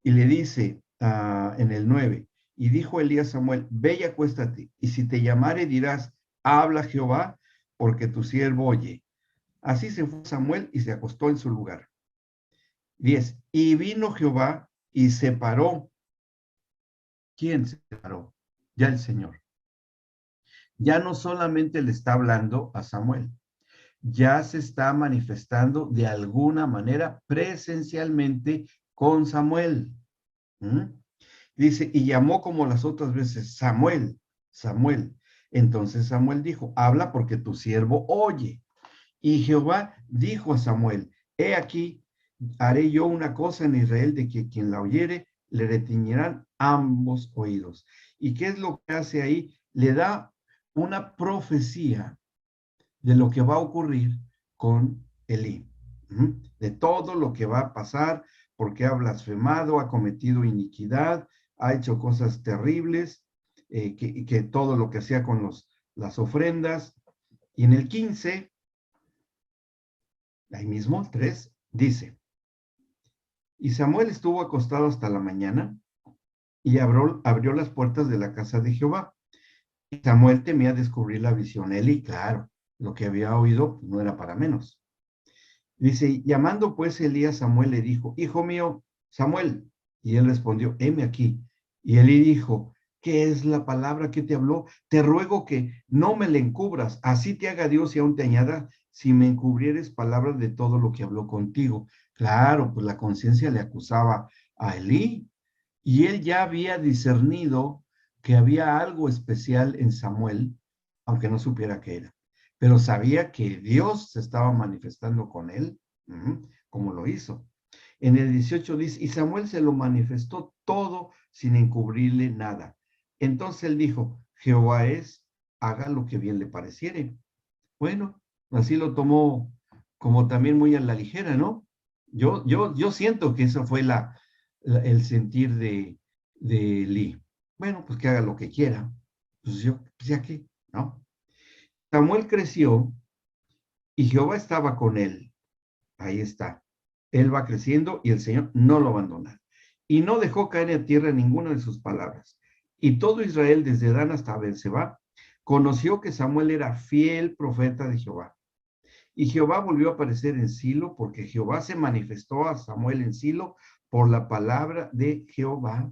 y le dice en el 9, y dijo Elías a Samuel, ve y acuéstate, y si te llamare dirás, habla Jehová, porque tu siervo oye. Así se fue Samuel y se acostó en su lugar. 10, y vino Jehová y se paró. ¿Quién se paró? Ya el Señor. Ya no solamente le está hablando a Samuel, ya se está manifestando de alguna manera presencialmente con Samuel. ¿Mm? Dice, y llamó como las otras veces, Samuel, Samuel. Entonces Samuel dijo, habla porque tu siervo oye. Y Jehová dijo a Samuel, he aquí, haré yo una cosa en Israel de que quien la oyere le retiñirán ambos oídos. ¿Y qué es lo que hace ahí? Le da una profecía de lo que va a ocurrir con Elí, de todo lo que va a pasar, porque ha blasfemado, ha cometido iniquidad, ha hecho cosas terribles, que todo lo que hacía con las ofrendas. Y en el 15, ahí mismo, 3, dice, y Samuel estuvo acostado hasta la mañana y abrió las puertas de la casa de Jehová. Y Samuel temía descubrir la visión. Eli, claro, lo que había oído no era para menos. Dice, llamando pues Elías a Samuel le dijo, hijo mío, Samuel. Y él respondió, heme aquí. Y Elí dijo, ¿qué es la palabra que te habló? Te ruego que no me la encubras, así te haga Dios y aún te añada, si me encubrieres palabras de todo lo que habló contigo. Claro, pues la conciencia le acusaba a Elí, y él ya había discernido que había algo especial en Samuel, aunque no supiera qué era, pero sabía que Dios se estaba manifestando con él, como lo hizo. En el 18 dice, y Samuel se lo manifestó todo sin encubrirle nada. Entonces él dijo, Jehová es, haga lo que bien le pareciere. Bueno, así lo tomó como también muy a la ligera, ¿no? Yo siento que eso fue el sentir de Lee. Bueno, pues que haga lo que quiera. Pues yo, pues ya qué, ¿no? Samuel creció y Jehová estaba con él. Ahí está. Él va creciendo y el Señor no lo abandona. Y no dejó caer en tierra ninguna de sus palabras. Y todo Israel, desde Dan hasta Berseba, conoció que Samuel era fiel profeta de Jehová. Y Jehová volvió a aparecer en Silo, porque Jehová se manifestó a Samuel en Silo por la palabra de Jehová.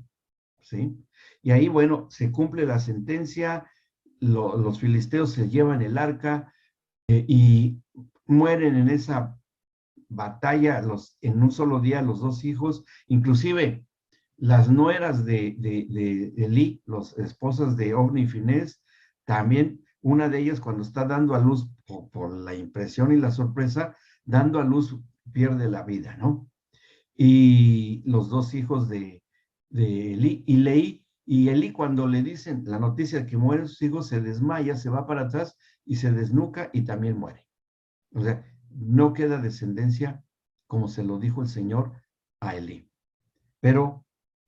¿Sí? Y ahí, bueno, se cumple la sentencia, los filisteos se llevan el arca, y mueren en esa batalla en un solo día los dos hijos, inclusive las nueras de Elí, las esposas de Ofni y Finés, también una de ellas cuando está dando a luz, por la impresión y la sorpresa, dando a luz pierde la vida, ¿no? Y los dos hijos de Elí, y Elí cuando le dicen la noticia de que mueren sus hijos, se desmaya, se va para atrás y se desnuca y también muere. O sea, no queda descendencia como se lo dijo el Señor a Elí. Pero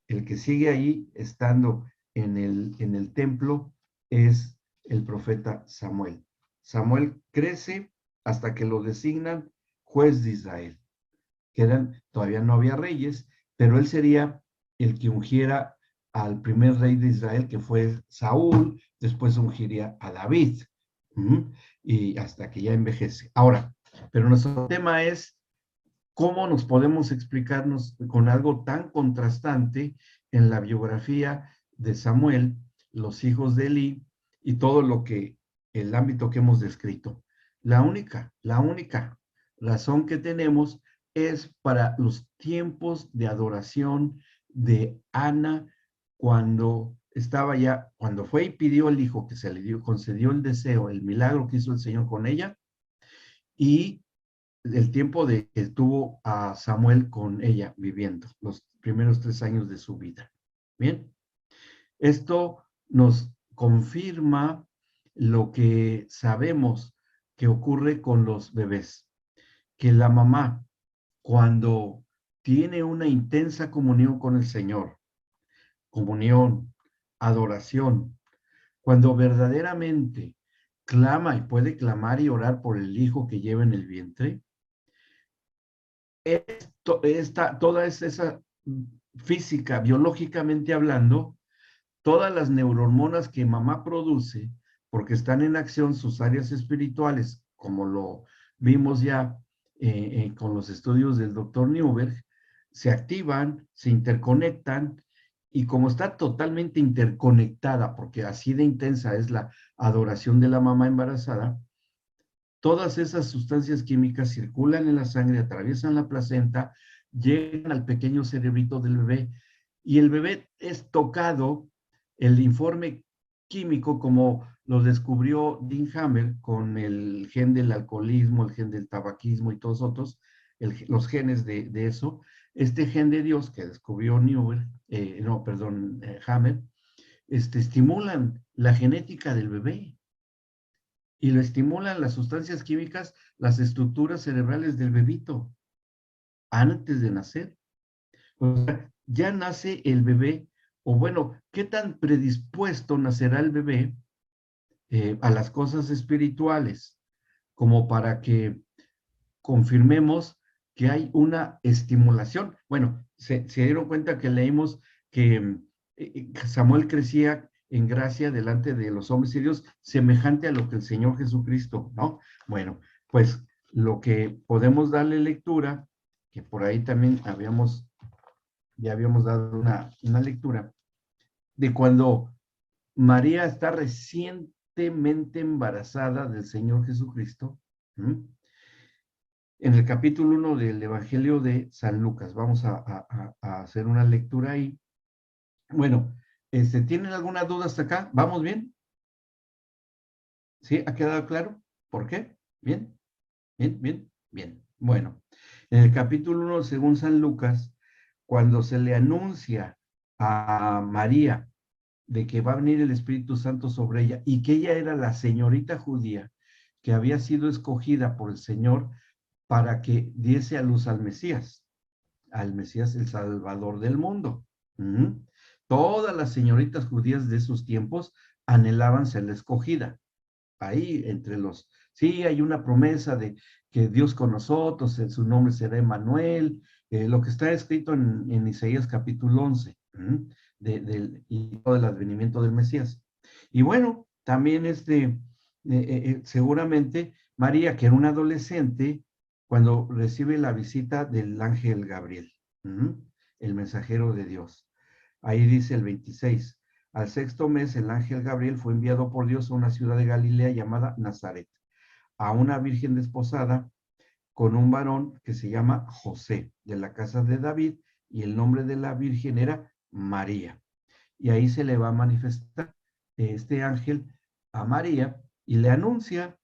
el que sigue ahí estando en el templo es el profeta Samuel. Samuel crece hasta que lo designan juez de Israel. Todavía no había reyes, pero él sería el que ungiera al primer rey de Israel, que fue Saúl, después ungiría a David, y hasta que ya envejece. Ahora, pero nuestro tema es cómo nos podemos explicarnos con algo tan contrastante en la biografía de Samuel, los hijos de Elí y todo el ámbito que hemos descrito. La única razón que tenemos es para los tiempos de adoración de Ana cuando fue y pidió el hijo que se le concedió el deseo, el milagro que hizo el Señor con ella, y el tiempo de que tuvo a Samuel con ella viviendo, los primeros 3 años de su vida. Bien, esto nos confirma lo que sabemos que ocurre con los bebés, que la mamá, cuando tiene una intensa comunión con el Señor, comunión, adoración, cuando verdaderamente clama y puede clamar y orar por el hijo que lleva en el vientre, toda esa física, biológicamente hablando, todas las neurohormonas que mamá produce, porque están en acción sus áreas espirituales, como lo vimos ya con los estudios del doctor Newberg, se activan, se interconectan, y como está totalmente interconectada, porque así de intensa es la adoración de la mamá embarazada, todas esas sustancias químicas circulan en la sangre, atraviesan la placenta, llegan al pequeño cerebrito del bebé y el bebé es tocado. El informe químico, como lo descubrió Dean Hammer con el gen del alcoholismo, el gen del tabaquismo y todos otros, los genes de eso, este gen de Dios que descubrió Hammer, estimulan la genética del bebé y lo estimulan las sustancias químicas, las estructuras cerebrales del bebito antes de nacer. O sea, ya nace el bebé, o bueno, ¿qué tan predispuesto nacerá el bebé a las cosas espirituales como para que confirmemos que hay una estimulación? Bueno, se dieron cuenta que leímos que Samuel crecía en gracia delante de los hombres y Dios, semejante a lo que el Señor Jesucristo, ¿no? Bueno, pues lo que podemos darle lectura, que por ahí también ya habíamos dado una lectura, de cuando María está recientemente embarazada del Señor Jesucristo. ¿Mm? En el capítulo 1 del Evangelio de San Lucas. Vamos a hacer una lectura ahí. Bueno, ¿tienen alguna duda hasta acá? ¿Vamos bien? ¿Sí? ¿Ha quedado claro? ¿Por qué? ¿Bien? ¿Bien? ¿Bien? Bien. Bueno, en el capítulo 1, según San Lucas, cuando se le anuncia a María de que va a venir el Espíritu Santo sobre ella y que ella era la señorita judía que había sido escogida por el Señor para que diese a luz al Mesías el Salvador del mundo. Todas las señoritas judías de esos tiempos anhelaban ser la escogida. Ahí sí, hay una promesa de que Dios con nosotros, en su nombre será Emmanuel, lo que está escrito en Isaías capítulo 11, y todo el advenimiento del Mesías. Y bueno, también seguramente María, que era una adolescente, cuando recibe la visita del ángel Gabriel, el mensajero de Dios. Ahí dice el 26, al sexto mes el ángel Gabriel fue enviado por Dios a una ciudad de Galilea llamada Nazaret, a una virgen desposada con un varón que se llama José, de la casa de David, y el nombre de la virgen era María. Y ahí se le va a manifestar este ángel a María y le anuncia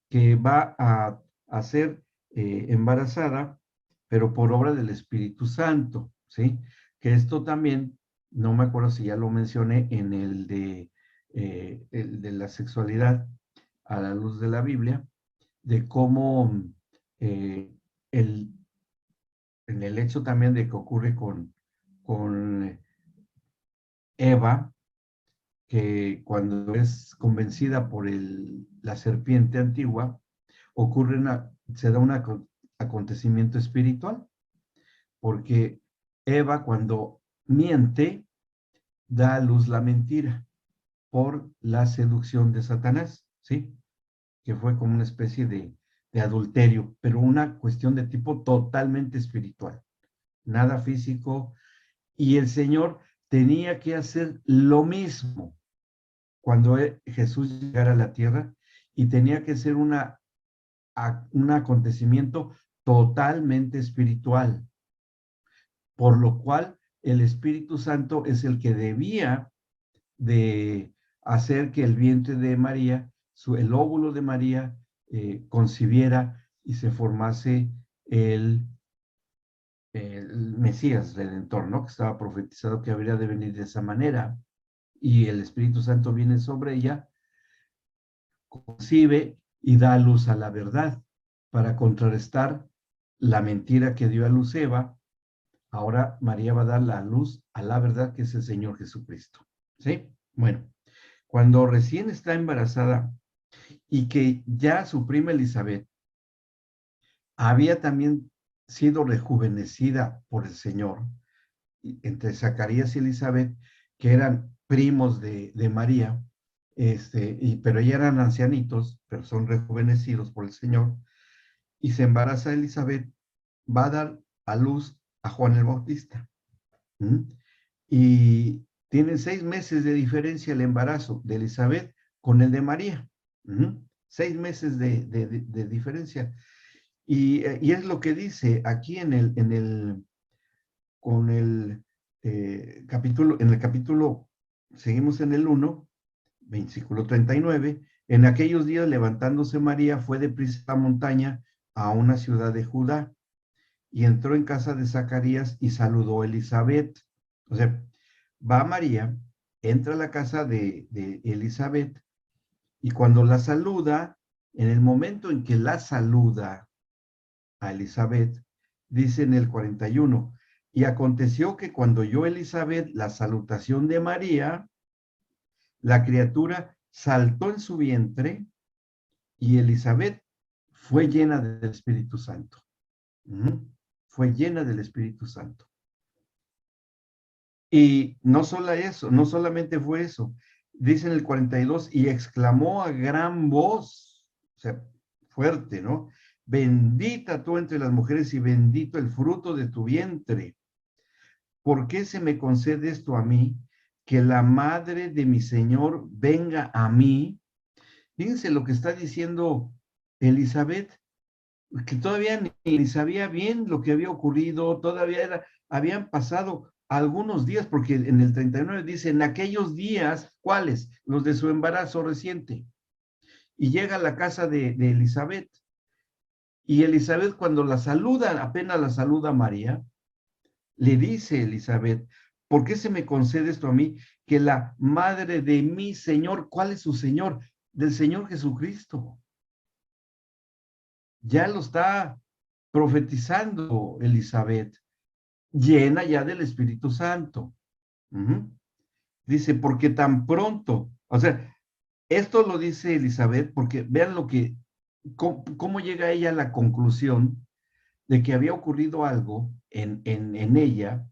que va a ser embarazada, pero por obra del Espíritu Santo, ¿sí? Que esto también, no me acuerdo si ya lo mencioné en el de la sexualidad a la luz de la Biblia, de cómo eh, el, en el hecho también de que ocurre con Eva, que cuando es convencida por la serpiente antigua, se da un acontecimiento espiritual, porque Eva cuando miente, da a luz la mentira por la seducción de Satanás, ¿sí? Que fue como una especie de adulterio, pero una cuestión de tipo totalmente espiritual, nada físico, y el Señor tenía que hacer lo mismo cuando Jesús llegara a la tierra y tenía que ser un acontecimiento totalmente espiritual, por lo cual el Espíritu Santo es el que debía de hacer que el vientre de María, el óvulo de María, concibiera y se formase el, el Mesías Redentor, ¿no? Que estaba profetizado que habría de venir de esa manera. Y el Espíritu Santo viene sobre ella, concibe y da luz a la verdad para contrarrestar la mentira que dio a luz Eva. Ahora María va a dar la luz a la verdad que es el Señor Jesucristo. ¿Sí? Bueno, cuando recién está embarazada y que ya su prima Elizabeth había también sido rejuvenecida por el Señor, entre Zacarías y Elizabeth, que eran primos de María, pero ya eran ancianitos, pero son rejuvenecidos por el Señor, y se embaraza Elizabeth, va a dar a luz a Juan el Bautista. Y tienen 6 meses de diferencia el embarazo de Elizabeth con el de María. 6 meses de diferencia. Y es lo que dice aquí con el capítulo, en el capítulo, seguimos en el 1, versículo 39, en aquellos días levantándose María fue deprisa a la montaña a una ciudad de Judá y entró en casa de Zacarías y saludó a Elizabeth. O sea, va María, entra a la casa de Elizabeth y cuando la saluda, en el momento en que la saluda a Elizabeth, dice en el 41, y aconteció que cuando oyó Elizabeth la salutación de María, la criatura saltó en su vientre y Elizabeth fue llena del Espíritu Santo. Fue llena del Espíritu Santo. Y no solo eso, no solamente fue eso, dice en el 42, y exclamó a gran voz, o sea, fuerte, ¿no? Bendita tú entre las mujeres y bendito el fruto de tu vientre. ¿Por qué se me concede esto a mí? Que la madre de mi Señor venga a mí. Fíjense lo que está diciendo Elizabeth, que todavía ni sabía bien lo que había ocurrido, todavía habían pasado algunos días, porque en el 39 dice, en aquellos días, ¿cuáles? Los de su embarazo reciente. Y llega a la casa de Elizabeth. Y Elizabeth cuando la saluda, apenas la saluda María, le dice Elizabeth, ¿por qué se me concede esto a mí? Que la madre de mi Señor, ¿cuál es su Señor? Del Señor Jesucristo. Ya lo está profetizando Elizabeth, llena ya del Espíritu Santo. Dice, porque tan pronto, o sea, esto lo dice Elizabeth porque vean cómo llega ella a la conclusión de que había ocurrido algo en ella,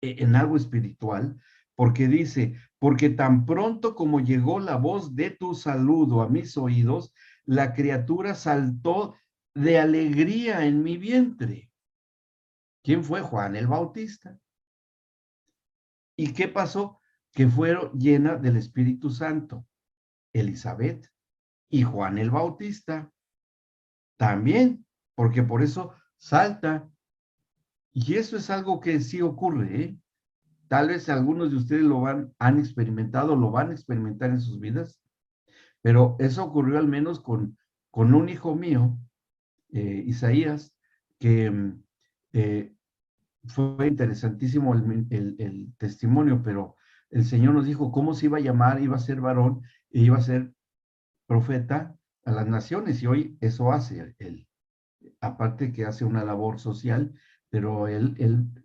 en algo espiritual, porque dice, porque tan pronto como llegó la voz de tu saludo a mis oídos, la criatura saltó de alegría en mi vientre. ¿Quién fue? Juan el Bautista. ¿Y qué pasó? Que fueron llenas del Espíritu Santo. Elizabeth y Juan el Bautista también, porque por eso salta. Y eso es algo que sí ocurre, ¿eh? Tal vez algunos de ustedes han experimentado, lo van a experimentar en sus vidas, pero eso ocurrió al menos con un hijo mío, Isaías, que eh, fue interesantísimo el testimonio, pero el Señor nos dijo cómo se iba a llamar, iba a ser varón e iba a ser profeta a las naciones, y hoy eso hace él. Aparte que hace una labor social, pero él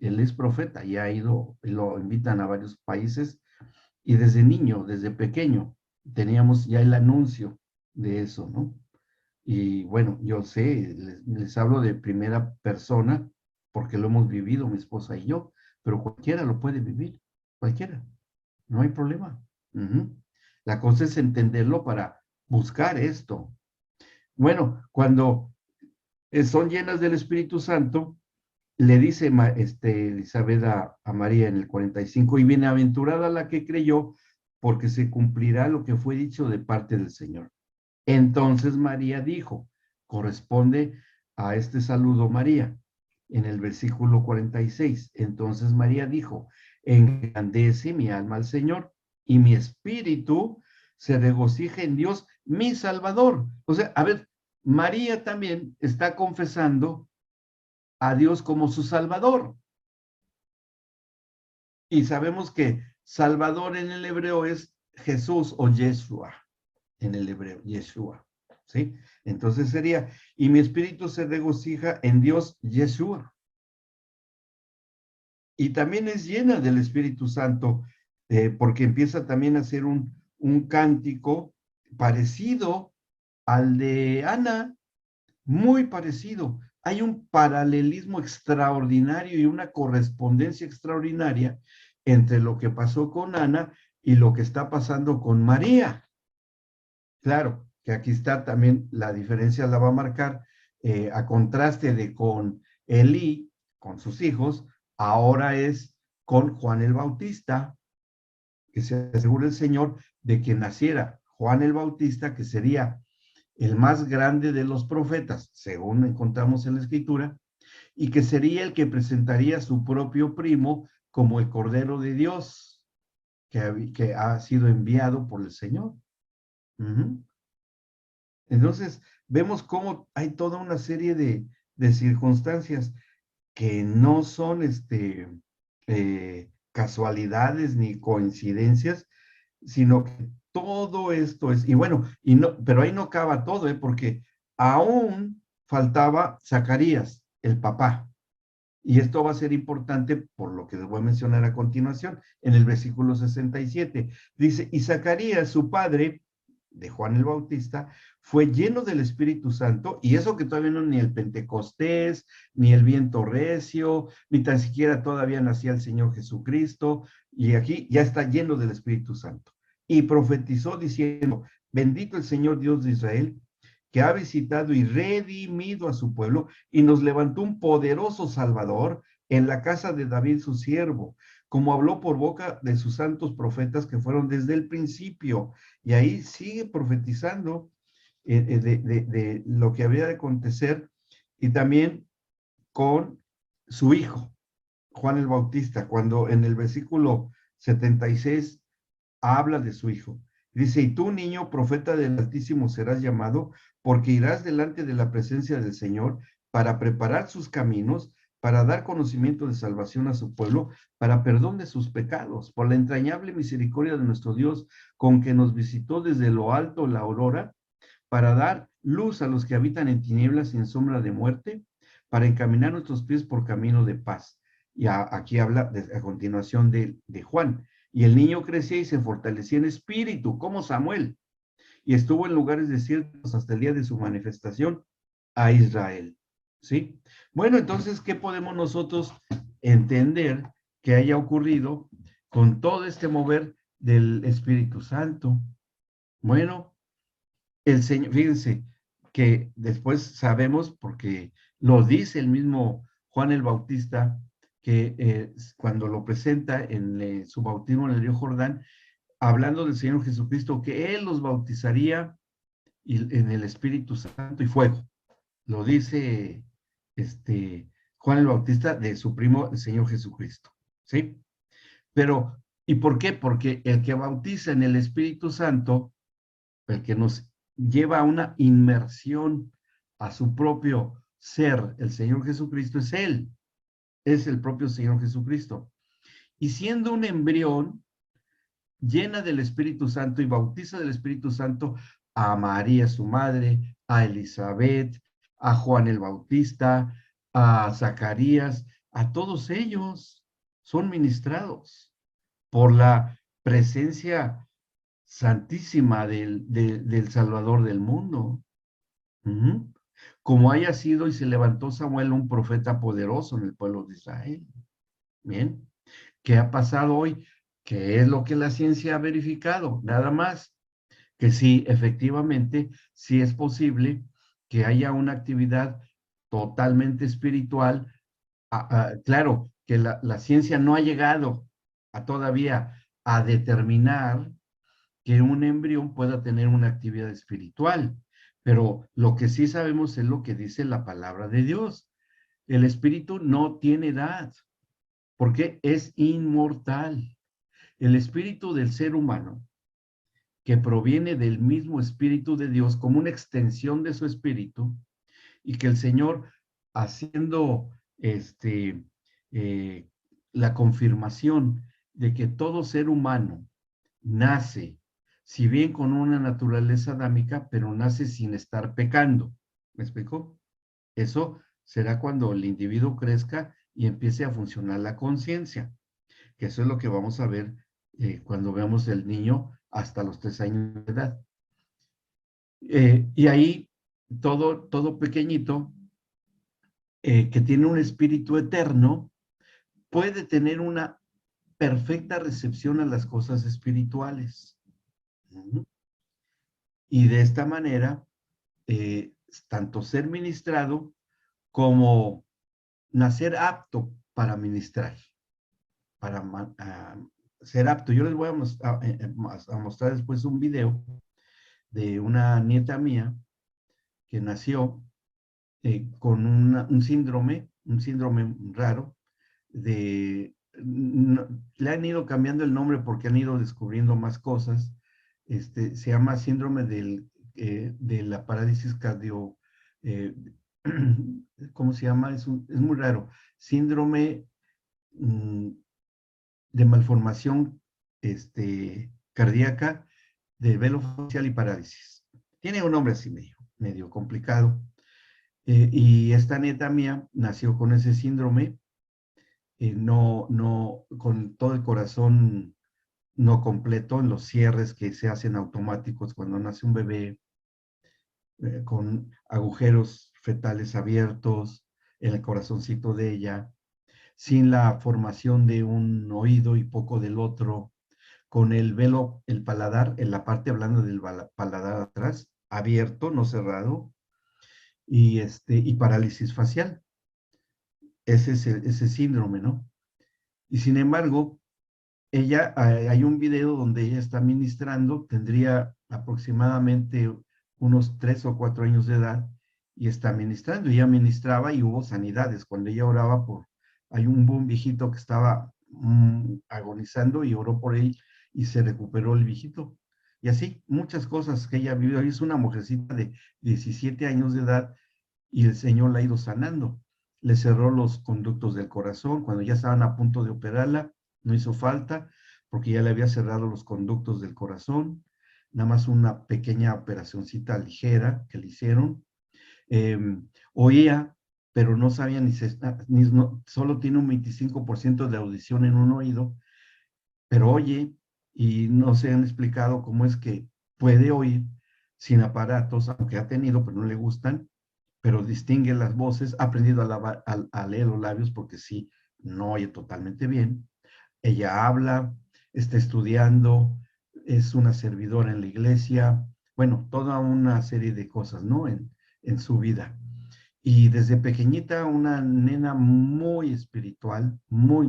es profeta y ha ido, lo invitan a varios países, y desde niño, desde pequeño, teníamos ya el anuncio de eso, ¿no? Y bueno, yo sé, les hablo de primera persona porque lo hemos vivido mi esposa y yo, pero cualquiera lo puede vivir, cualquiera, no hay problema. La cosa es entenderlo para buscar esto. Bueno, cuando son llenas del Espíritu Santo, le dice Elizabeth a María en el 45, y bienaventurada la que creyó, porque se cumplirá lo que fue dicho de parte del Señor. Entonces María dijo, corresponde a este saludo María, en el versículo 46. Entonces María dijo, engrandece mi alma al Señor, y mi espíritu se regocija en Dios, mi Salvador. O sea, a ver, María también está confesando a Dios como su Salvador. Y sabemos que Salvador en el hebreo es Jesús o Yeshua, en el hebreo, Yeshua, ¿sí? Entonces sería, y mi espíritu se regocija en Dios Yeshua. Y también es llena del Espíritu Santo, porque empieza también a hacer un cántico parecido al de Ana, muy parecido. Hay un paralelismo extraordinario y una correspondencia extraordinaria entre lo que pasó con Ana y lo que está pasando con María. Claro, que aquí está también la diferencia, la va a marcar a contraste de con Elí, con sus hijos, ahora es con Juan el Bautista, que se asegura el Señor de que naciera Juan el Bautista, que sería el más grande de los profetas, según encontramos en la Escritura, y que sería el que presentaría a su propio primo como el Cordero de Dios, que ha sido enviado por el Señor. Entonces, vemos cómo hay toda una serie de circunstancias que no son casualidades ni coincidencias, sino que todo esto es, y bueno, pero ahí no acaba todo, porque aún faltaba Zacarías, el papá. Y esto va a ser importante por lo que les voy a mencionar a continuación, en el versículo 67. Dice, y Zacarías, su padre, de Juan el Bautista, fue lleno del Espíritu Santo, y eso que todavía no ni el Pentecostés, ni el viento recio, ni tan siquiera todavía nacía el Señor Jesucristo, y aquí ya está lleno del Espíritu Santo. Y profetizó diciendo, bendito el Señor Dios de Israel, que ha visitado y redimido a su pueblo y nos levantó un poderoso Salvador en la casa de David su siervo, como habló por boca de sus santos profetas que fueron desde el principio. Y ahí sigue profetizando de lo que había de acontecer y también con su hijo, Juan el Bautista, cuando en el versículo 76 habla de su hijo. Dice, y tú, niño, profeta del Altísimo, serás llamado, porque irás delante de la presencia del Señor para preparar sus caminos, para dar conocimiento de salvación a su pueblo, para perdón de sus pecados, por la entrañable misericordia de nuestro Dios, con que nos visitó desde lo alto la aurora, para dar luz a los que habitan en tinieblas y en sombra de muerte, para encaminar nuestros pies por camino de paz. Y aquí habla a continuación de Juan. Y el niño crecía y se fortalecía en espíritu, como Samuel, y estuvo en lugares desiertos hasta el día de su manifestación a Israel. ¿Sí? Bueno, entonces, ¿qué podemos nosotros entender que haya ocurrido con todo este mover del Espíritu Santo? Bueno, el Señor, fíjense que después sabemos, porque lo dice el mismo Juan el Bautista, que cuando lo presenta en su bautismo en el río Jordán, hablando del Señor Jesucristo, que Él los bautizaría en el Espíritu Santo y fuego. Lo dice Juan el Bautista de su primo, el Señor Jesucristo. ¿Sí? Pero, ¿y por qué? Porque el que bautiza en el Espíritu Santo, el que nos lleva a una inmersión a su propio ser, el Señor Jesucristo, es Él, es el propio Señor Jesucristo. Y siendo un embrión, llena del Espíritu Santo y bautiza del Espíritu Santo a María, su madre, a Elizabeth, a Juan el Bautista, a Zacarías, a todos ellos son ministrados por la presencia santísima del Salvador del mundo. Como haya sido y se levantó Samuel un profeta poderoso en el pueblo de Israel. Bien, ¿qué ha pasado hoy? ¿Qué es lo que la ciencia ha verificado? Nada más que sí, efectivamente, sí es posible que haya una actividad totalmente espiritual. Claro, que la ciencia no ha llegado todavía a determinar que un embrión pueda tener una actividad espiritual, pero lo que sí sabemos es lo que dice la palabra de Dios. El espíritu no tiene edad, porque es inmortal. El espíritu del ser humano, que proviene del mismo espíritu de Dios como una extensión de su espíritu, y que el Señor, haciendo eh, la confirmación de que todo ser humano nace, si bien con una naturaleza adámica, pero nace sin estar pecando. ¿Me explico? Eso será cuando el individuo crezca y empiece a funcionar la conciencia, que eso es lo que vamos a ver cuando veamos el niño hasta los 3 años de edad. Y ahí todo pequeñito que tiene un espíritu eterno puede tener una perfecta recepción a las cosas espirituales. Y de esta manera, tanto ser ministrado como nacer apto para ministrar, para ser apto. Yo les voy a mostrar después un video de una nieta mía que nació con un síndrome raro le han ido cambiando el nombre porque han ido descubriendo más cosas. Se llama síndrome de la parálisis cardio, eh, ¿cómo se llama? Es muy raro. Síndrome mm, de malformación cardíaca del velo facial y parálisis. Tiene un nombre así medio complicado. Y esta nieta mía nació con ese síndrome, con todo el corazón no completo en los cierres que se hacen automáticos cuando nace un bebé, con agujeros fetales abiertos en el corazoncito de ella, sin la formación de un oído y poco del otro, con el velo, el paladar, en la parte hablando del paladar atrás, abierto, no cerrado, y parálisis facial. Ese es ese síndrome, ¿no? Y sin embargo, hay un video donde ella está ministrando, tendría aproximadamente unos 3 o 4 años de edad, y está ministrando. Ella ministraba y hubo sanidades. Cuando ella oraba hay un viejito que estaba agonizando y oró por él y se recuperó el viejito. Y así, muchas cosas que ella vivió. Ella es una mujercita de 17 años de edad y el Señor la ha ido sanando. Le cerró los conductos del corazón. Cuando ya estaban a punto de operarla, no hizo falta porque ya le había cerrado los conductos del corazón. Nada más una pequeña operacioncita ligera que le hicieron. Eh, Oía, pero no sabía solo tiene un 25% de audición en un oído, pero oye, y no se han explicado cómo es que puede oír sin aparatos, aunque ha tenido, pero no le gustan, pero distingue las voces, ha aprendido a leer los labios porque sí, no oye totalmente bien. Ella habla, está estudiando, es una servidora en la iglesia, bueno, toda una serie de cosas, ¿no? En su vida. Y desde pequeñita una nena muy espiritual, muy,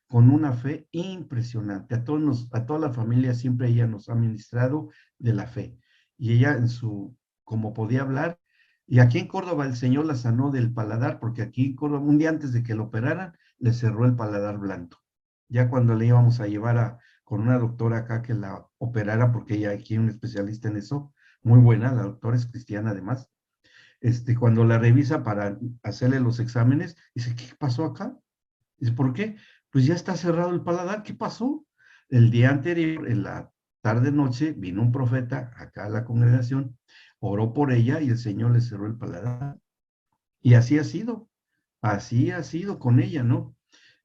con una fe impresionante. A toda la familia siempre ella nos ha ministrado de la fe. Y ella como podía hablar, y aquí en Córdoba el Señor la sanó del paladar, porque aquí en Córdoba, un día antes de que lo operaran, le cerró el paladar blando. Ya cuando le íbamos a llevar con una doctora acá que la operara, porque ella aquí es un especialista en eso, muy buena, la doctora es cristiana además, cuando la revisa para hacerle los exámenes, dice, ¿qué pasó acá? Dice, ¿por qué? Pues ya está cerrado el paladar, ¿qué pasó? El día anterior, en la tarde-noche, vino un profeta acá a la congregación, oró por ella y el Señor le cerró el paladar. Y así ha sido con ella, ¿no?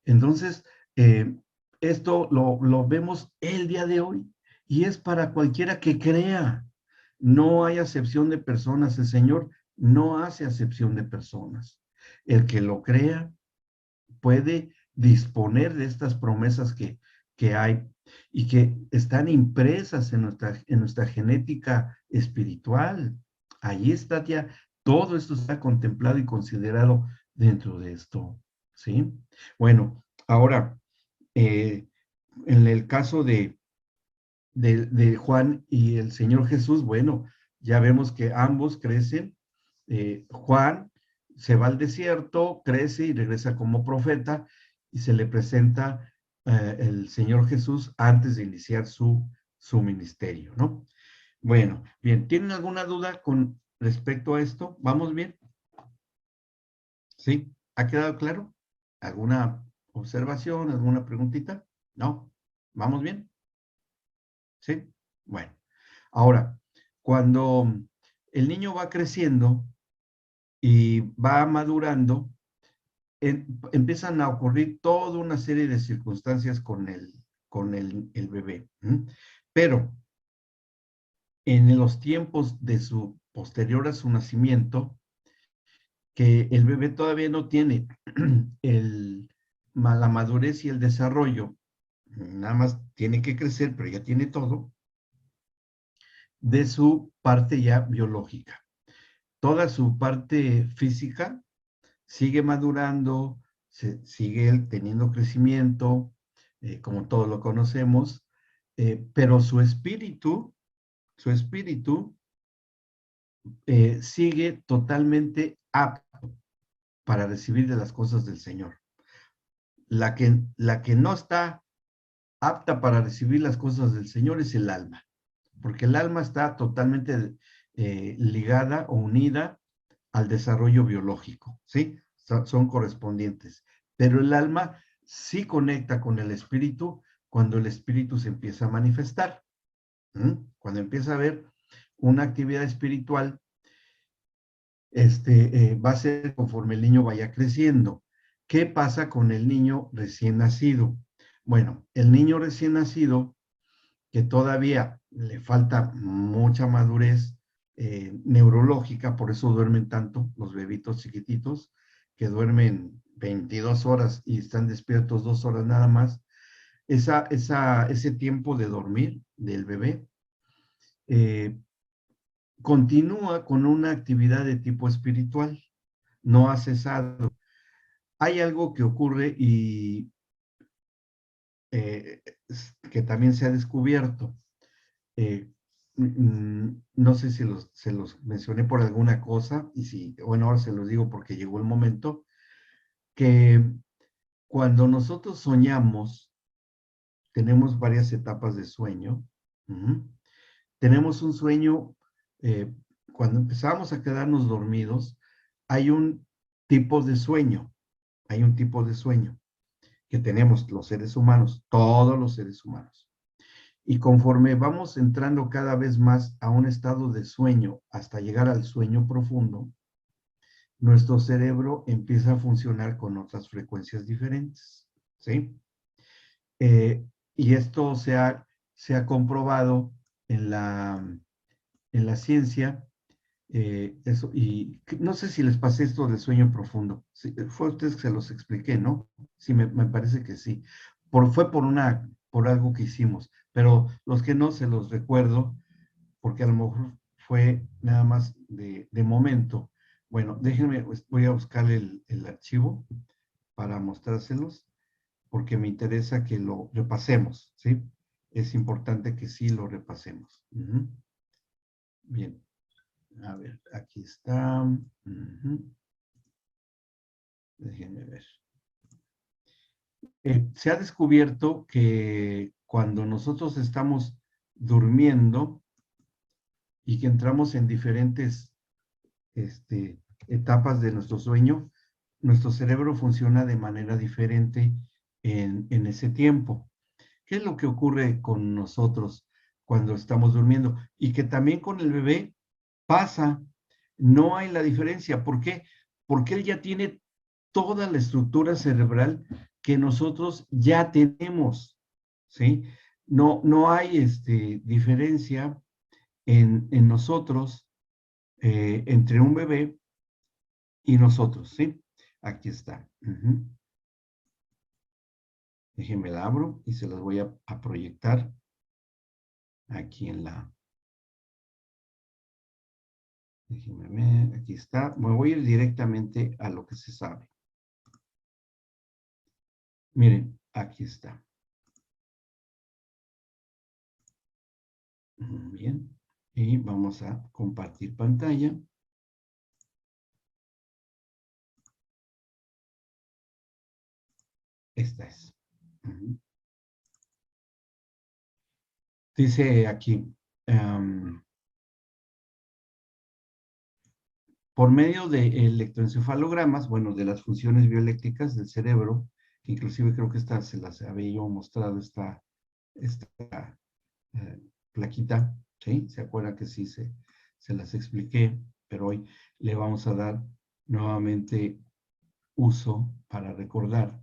Entonces, esto lo vemos el día de hoy y es para cualquiera que crea. No hay acepción de personas. El Señor no hace acepción de personas. El que lo crea puede disponer de estas promesas que hay y que están impresas en nuestra genética espiritual. Allí está ya, todo esto está contemplado y considerado dentro de esto, ¿sí? Bueno, ahora, en el caso de Juan y el Señor Jesús, bueno, ya vemos que ambos crecen. Juan se va al desierto, crece y regresa como profeta y se le presenta el Señor Jesús antes de iniciar su ministerio, ¿no? Bueno, bien, ¿tienen alguna duda con respecto a esto? ¿Vamos bien? ¿Sí? ¿Ha quedado claro? ¿Alguna observación, alguna preguntita? ¿No? ¿Vamos bien? ¿Sí? Bueno, ahora, cuando el niño va creciendo y va madurando, empiezan a ocurrir toda una serie de circunstancias con el bebé. Pero en los tiempos posterior a su nacimiento, que el bebé todavía no tiene la madurez y el desarrollo, nada más tiene que crecer, pero ya tiene todo, de su parte ya biológica. Toda su parte física sigue madurando, sigue él teniendo crecimiento, como todos lo conocemos, pero su espíritu sigue totalmente apto para recibir de las cosas del Señor. La que no está apta para recibir las cosas del Señor es el alma, porque el alma está totalmente ligada o unida al desarrollo biológico, ¿sí? Son correspondientes. Pero el alma sí conecta con el espíritu cuando el espíritu se empieza a manifestar. Cuando empieza a haber una actividad espiritual, va a ser conforme el niño vaya creciendo. ¿Qué pasa con el niño recién nacido? Bueno, el niño recién nacido, que todavía le falta mucha madurez neurológica, por eso duermen tanto los bebitos chiquititos, que duermen 22 horas y están despiertos 2 horas nada más. Ese tiempo de dormir del bebé eh, continúa con una actividad de tipo espiritual, no ha cesado. Hay algo que ocurre y eh, que también se ha descubierto. Eh, no sé si se los mencioné por alguna cosa, y si, bueno, ahora se los digo porque llegó el momento, que cuando nosotros soñamos, tenemos varias etapas de sueño. Tenemos un sueño, eh, cuando empezamos a quedarnos dormidos, hay un tipo de sueño, hay un tipo de sueño que tenemos los seres humanos, todos los seres humanos. Y conforme vamos entrando cada vez más a un estado de sueño hasta llegar al sueño profundo, nuestro cerebro empieza a funcionar con otras frecuencias diferentes, ¿sí? Y esto se ha comprobado en la ciencia, eso, y no sé si les pasé esto del sueño profundo. Sí, fue a ustedes que se los expliqué, ¿no? Sí, me parece que sí. Fue por algo que hicimos, pero los que no se los recuerdo, porque a lo mejor fue nada más de momento. Bueno, déjenme, pues, voy a buscar el archivo para mostrárselos, porque me interesa que lo repasemos, ¿sí? Es importante que sí lo repasemos. Bien. A ver, aquí está. Déjenme ver. Se ha descubierto que cuando nosotros estamos durmiendo y que entramos en diferentes etapas de nuestro sueño, nuestro cerebro funciona de manera diferente en ese tiempo. ¿Qué es lo que ocurre con nosotros cuando estamos durmiendo? Y que también con el bebé pasa, no hay la diferencia. ¿Por qué? Porque él ya tiene toda la estructura cerebral que nosotros ya tenemos, ¿sí? No hay diferencia en nosotros, entre un bebé y nosotros, ¿sí? Aquí está. Déjenme la abro y se las voy a proyectar aquí en la... Déjenme ver, aquí está. Me voy a ir directamente a lo que se sabe. Miren, aquí está. Bien. Y vamos a compartir pantalla. Esta es. Dice aquí, por medio de electroencefalogramas, bueno, de las funciones bioeléctricas del cerebro, que inclusive creo que esta se las había yo mostrado, esta plaquita, ¿sí? ¿Se acuerdan que sí se las expliqué? Pero hoy le vamos a dar nuevamente uso para recordar.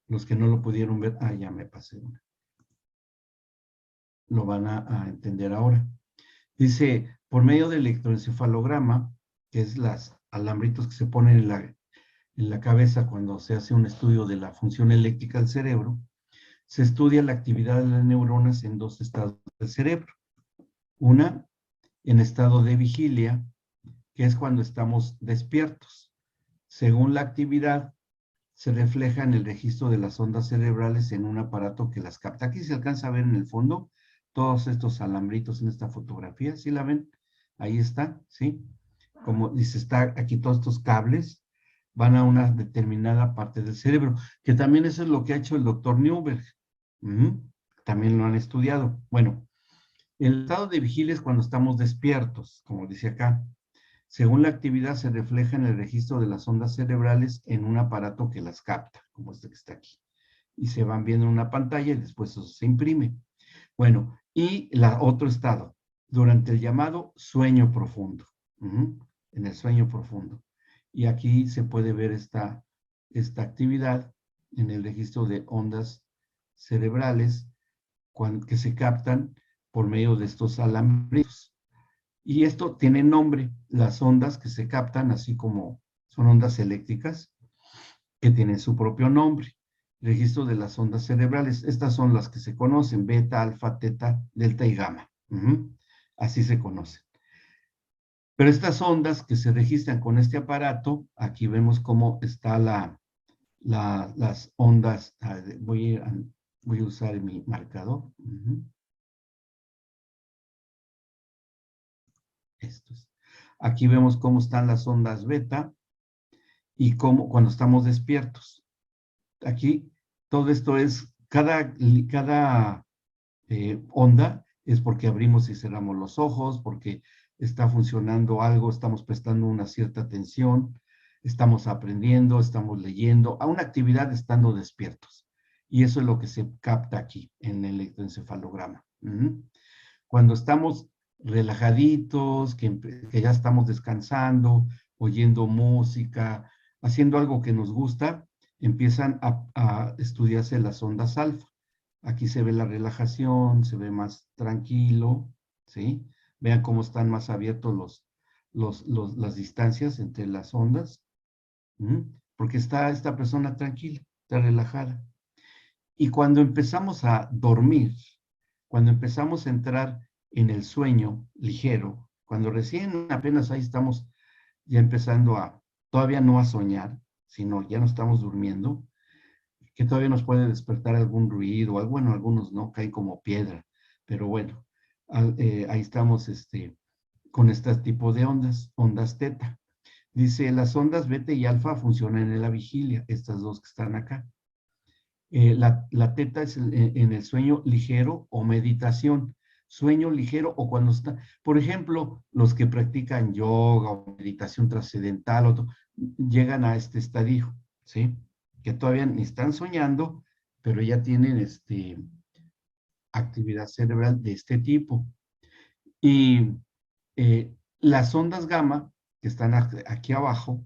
Los que no lo pudieron ver, ya me pasé una. Lo van a entender ahora. Dice, por medio del electroencefalograma, que es las alambritos que se ponen en la cabeza cuando se hace un estudio de la función eléctrica del cerebro, se estudia la actividad de las neuronas en dos estados del cerebro. Una, en estado de vigilia, que es cuando estamos despiertos. Según la actividad, se refleja en el registro de las ondas cerebrales en un aparato que las capta. Aquí se alcanza a ver en el fondo todos estos alambritos en esta fotografía, ¿sí la ven? ahí está, ¿sí? Como dice, está aquí todos estos cables van a una determinada parte del cerebro, que también eso es lo que ha hecho el doctor Newberg. También lo han estudiado. Bueno, el estado de vigilia es cuando estamos despiertos, como dice acá. Según la actividad se refleja en el registro de las ondas cerebrales en un aparato que las capta, como este que está aquí. Y se van viendo en una pantalla y después eso se imprime. Bueno, y otro estado, durante el llamado sueño profundo. En el sueño profundo. Y aquí se puede ver esta actividad en el registro de ondas cerebrales que se captan por medio de estos alambritos. Y esto tiene nombre, las ondas que se captan, así como son ondas eléctricas, que tienen su propio nombre. Registro de las ondas cerebrales. Estas son las que se conocen, beta, alfa, teta, delta y gamma. Así se conocen. Pero estas ondas que se registran con este aparato, aquí vemos cómo está las ondas. Voy a usar mi marcador. Estos. Aquí vemos cómo están las ondas beta y cómo cuando estamos despiertos. Aquí todo esto es, cada onda es porque abrimos y cerramos los ojos, porque está funcionando algo, estamos prestando una cierta atención, estamos aprendiendo, estamos leyendo, a una actividad estando despiertos. Y eso es lo que se capta aquí en el electroencefalograma. Cuando estamos relajaditos, que ya estamos descansando, oyendo música, haciendo algo que nos gusta, empiezan a estudiarse las ondas alfa. Aquí se ve la relajación, se ve más tranquilo, ¿sí? Vean cómo están más abiertos las distancias entre las ondas, porque está esta persona tranquila, está relajada. Y cuando empezamos a dormir, cuando empezamos a entrar en el sueño ligero, cuando recién apenas ahí estamos ya empezando todavía no a soñar, sino ya no estamos durmiendo, que todavía nos puede despertar algún ruido, bueno, algunos no, caen como piedra, pero bueno, ahí estamos con este tipo de ondas teta. Dice, las ondas beta y alfa funcionan en la vigilia, estas dos que están acá. La teta es en el sueño ligero o meditación. Sueño ligero o cuando está, por ejemplo, los que practican yoga o meditación trascendental llegan a este estadio, ¿sí? Que todavía ni están soñando, pero ya tienen actividad cerebral de este tipo. Y las ondas gamma, que están aquí abajo,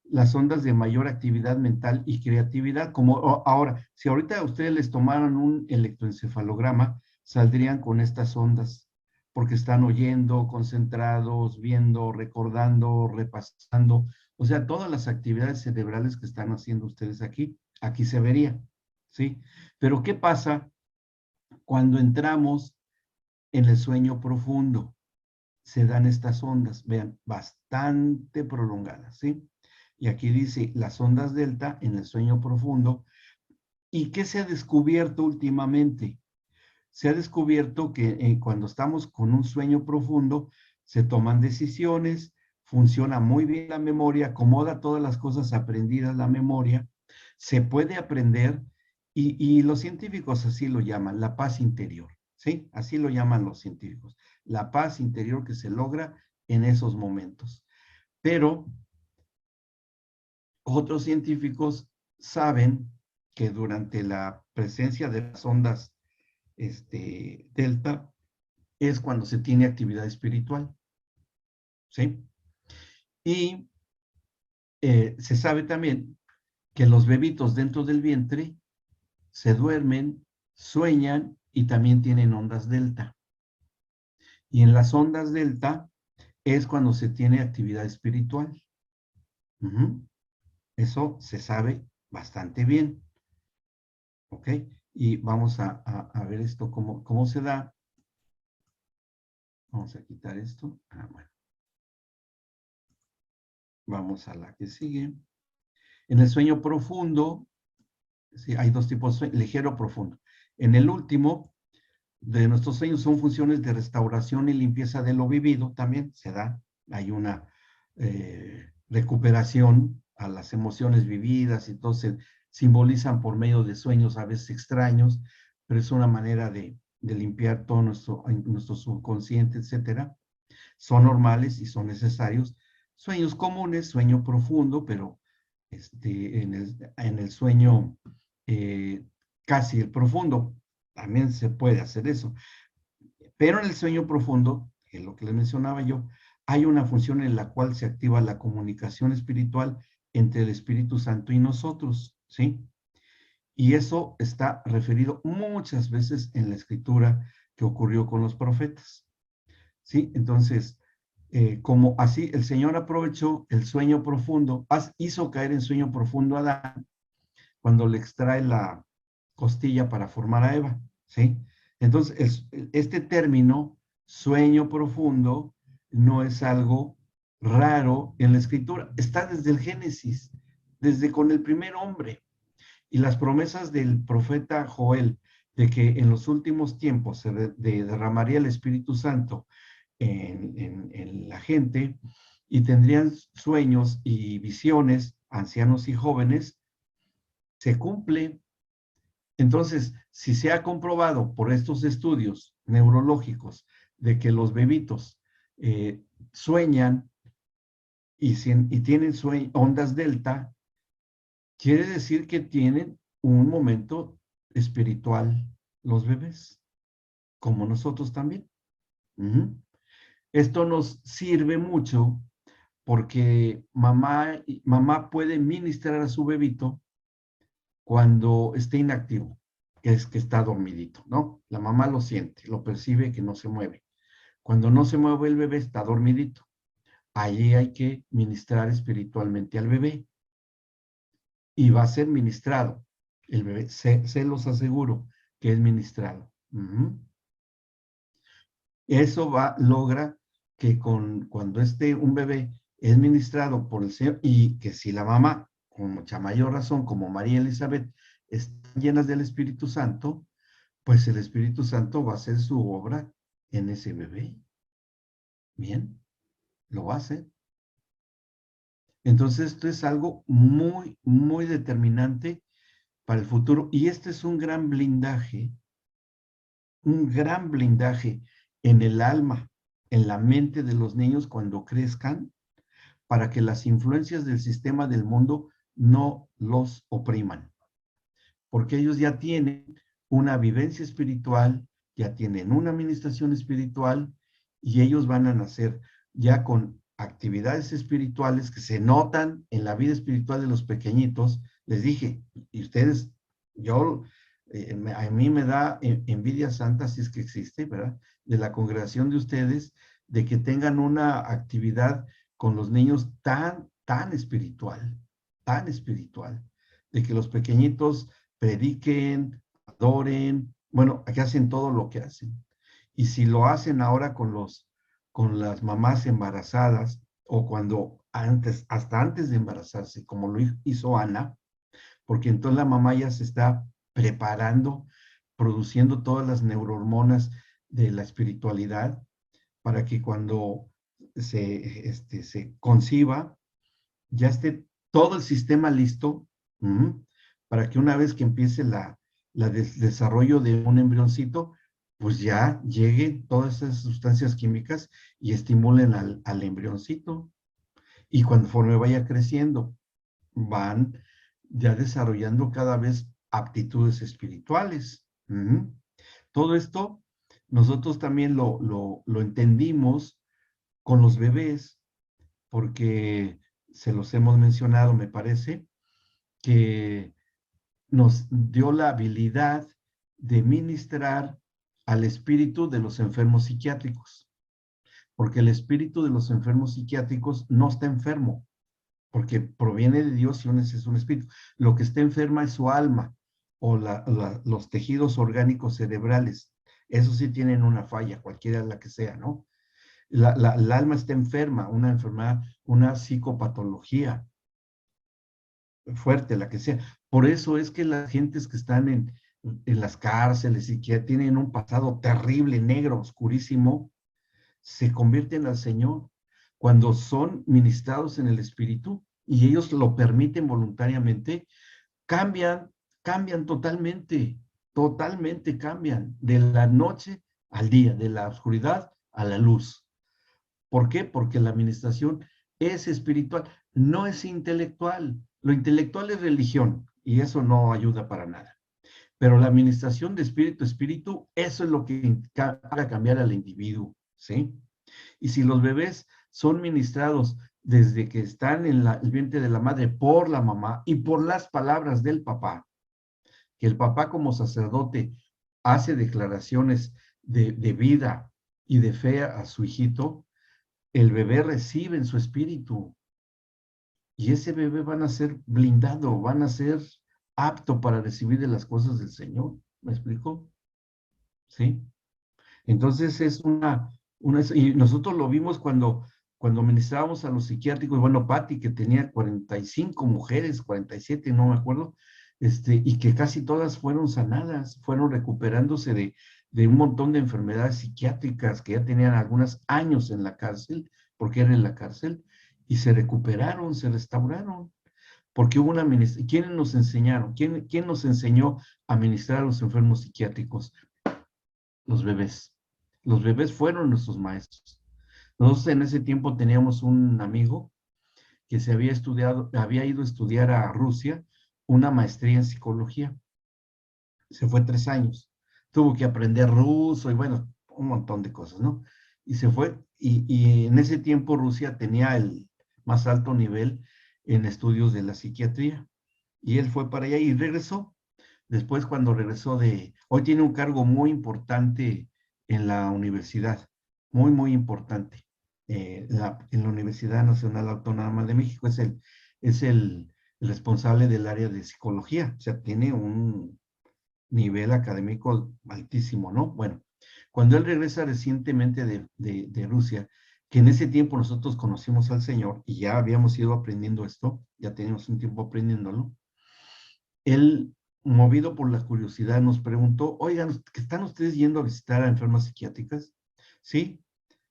las ondas de mayor actividad mental y creatividad, como ahora, si ahorita a ustedes les tomaran un electroencefalograma, saldrían con estas ondas, porque están oyendo, concentrados, viendo, recordando, repasando, o sea, todas las actividades cerebrales que están haciendo ustedes aquí se vería, ¿sí? Pero ¿qué pasa cuando entramos en el sueño profundo? Se dan estas ondas, vean, bastante prolongadas, ¿sí? Y aquí dice las ondas delta en el sueño profundo. ¿Y qué se ha descubierto últimamente? Se ha descubierto que cuando estamos con un sueño profundo, se toman decisiones, funciona muy bien la memoria, acomoda todas las cosas aprendidas la memoria, se puede aprender y los científicos así lo llaman, la paz interior, ¿sí? Así lo llaman los científicos, la paz interior que se logra en esos momentos. Pero otros científicos saben que durante la presencia de las ondas delta es cuando se tiene actividad espiritual, ¿sí? Y se sabe también que los bebitos dentro del vientre se duermen, sueñan y también tienen ondas delta. Y en las ondas delta es cuando se tiene actividad espiritual. Eso se sabe bastante bien. ¿Ok? Y vamos a ver esto, cómo se da. Vamos a quitar esto. Bueno. Vamos a la que sigue. En el sueño profundo, sí, hay dos tipos, ligero o profundo. En el último, de nuestros sueños son funciones de restauración y limpieza de lo vivido, también se da, hay una recuperación a las emociones vividas, y todo se simbolizan por medio de sueños a veces extraños, pero es una manera de limpiar todo nuestro subconsciente, etcétera. Son normales y son necesarios. Sueños comunes, sueño profundo, pero en el sueño casi el profundo, también se puede hacer eso. Pero en el sueño profundo, que es lo que les mencionaba yo, hay una función en la cual se activa la comunicación espiritual entre el Espíritu Santo y nosotros, ¿sí? Y eso está referido muchas veces en la escritura que ocurrió con los profetas, ¿sí? Entonces, como así el Señor aprovechó el sueño profundo, hizo caer en sueño profundo a Adán cuando le extrae la costilla para formar a Eva, ¿sí? Entonces, este término, sueño profundo, no es algo raro en la escritura, está desde el Génesis, desde con el primer hombre, y las promesas del profeta Joel de que en los últimos tiempos se derramaría el Espíritu Santo en la gente y tendrían sueños y visiones, ancianos y jóvenes, se cumple. Entonces, si se ha comprobado por estos estudios neurológicos de que los bebitos sueñan y tienen ondas delta, quiere decir que tienen un momento espiritual los bebés, como nosotros también. Esto nos sirve mucho porque mamá puede ministrar a su bebito cuando esté inactivo, que es que está dormidito, ¿no? La mamá lo siente, lo percibe que no se mueve. Cuando no se mueve el bebé, está dormidito. Allí hay que ministrar espiritualmente al bebé y va a ser ministrado. El bebé, se los aseguro que es ministrado. Eso logra que cuando un bebé es ministrado por el Señor, y que si la mamá, con mucha mayor razón, como María Elizabeth, están llenas del Espíritu Santo, pues el Espíritu Santo va a hacer su obra en ese bebé. Bien, lo va a hacer. Entonces, esto es algo muy, muy determinante para el futuro. Y este es un gran blindaje en el alma, en la mente de los niños cuando crezcan, para que las influencias del sistema del mundo no los opriman. Porque ellos ya tienen una vivencia espiritual, ya tienen una administración espiritual, y ellos van a nacer ya con actividades espirituales que se notan en la vida espiritual de los pequeñitos. Les dije, y ustedes, a mí me da envidia santa, si es que existe, ¿verdad? De la congregación de ustedes, de que tengan una actividad con los niños tan espiritual, de que los pequeñitos prediquen, adoren, bueno, aquí hacen todo lo que hacen. Y si lo hacen ahora con las mamás embarazadas, o hasta antes de embarazarse, como lo hizo Ana, porque entonces la mamá ya se está preparando, produciendo todas las neurohormonas de la espiritualidad, para que cuando se conciba, ya esté todo el sistema listo, para que una vez que empiece el desarrollo de un embrioncito, pues ya lleguen todas esas sustancias químicas y estimulen al embrioncito. Y conforme vaya creciendo, van ya desarrollando cada vez aptitudes espirituales. Todo esto nosotros también lo entendimos con los bebés, porque se los hemos mencionado, me parece, que nos dio la habilidad de ministrar al espíritu de los enfermos psiquiátricos, porque el espíritu de los enfermos psiquiátricos no está enfermo, porque proviene de Dios y es un espíritu. Lo que está enferma es su alma o los tejidos orgánicos cerebrales. Eso sí tienen una falla, cualquiera la que sea, ¿no? El alma está enferma, una enfermedad, una psicopatología fuerte, la que sea. Por eso es que las gentes que están en las cárceles y que tienen un pasado terrible, negro, oscurísimo, se convierten al Señor cuando son ministrados en el Espíritu y ellos lo permiten voluntariamente, cambian, cambian totalmente, totalmente cambian, de la noche al día, de la oscuridad a la luz. ¿Por qué? Porque la administración es espiritual, no es intelectual. Lo intelectual es religión y eso no ayuda para nada. Pero la administración de espíritu a espíritu, eso es lo que haga cambiar al individuo, ¿sí? Y si los bebés son ministrados desde que están en el vientre de la madre por la mamá y por las palabras del papá, que el papá como sacerdote hace declaraciones de vida y de fe a su hijito, el bebé recibe en su espíritu y ese bebé van a ser blindado, van a ser apto para recibir de las cosas del Señor. ¿Me explico? ¿Sí? Entonces es y nosotros lo vimos cuando ministrábamos a los psiquiátricos, bueno, Patti, que tenía 45 mujeres, 47, no me acuerdo, y que casi todas fueron sanadas, fueron recuperándose de un montón de enfermedades psiquiátricas que ya tenían algunos años en la cárcel, porque eran en la cárcel, y se recuperaron, se restauraron, porque hubo una administración. ¿Quiénes nos enseñaron? ¿Quién nos enseñó a ministrar a los enfermos psiquiátricos? Los bebés. Los bebés fueron nuestros maestros. Nosotros en ese tiempo teníamos un amigo que había ido a estudiar a Rusia una maestría en psicología. Se fue 3 años. Tuvo que aprender ruso y bueno, un montón de cosas, ¿no? Y se fue, y en ese tiempo Rusia tenía el más alto nivel en estudios de la psiquiatría. Y él fue para allá y regresó. Después, cuando regresó hoy tiene un cargo muy importante en la universidad, muy, muy importante. En la Universidad Nacional Autónoma de México es el responsable del área de psicología, o sea, tiene un nivel académico altísimo, ¿no? Bueno, cuando él regresa recientemente de Rusia, que en ese tiempo nosotros conocimos al Señor y ya habíamos ido aprendiendo esto, ya teníamos un tiempo aprendiéndolo, él, movido por la curiosidad, nos preguntó, oigan, ¿están ustedes yendo a visitar a enfermas psiquiátricas? Sí,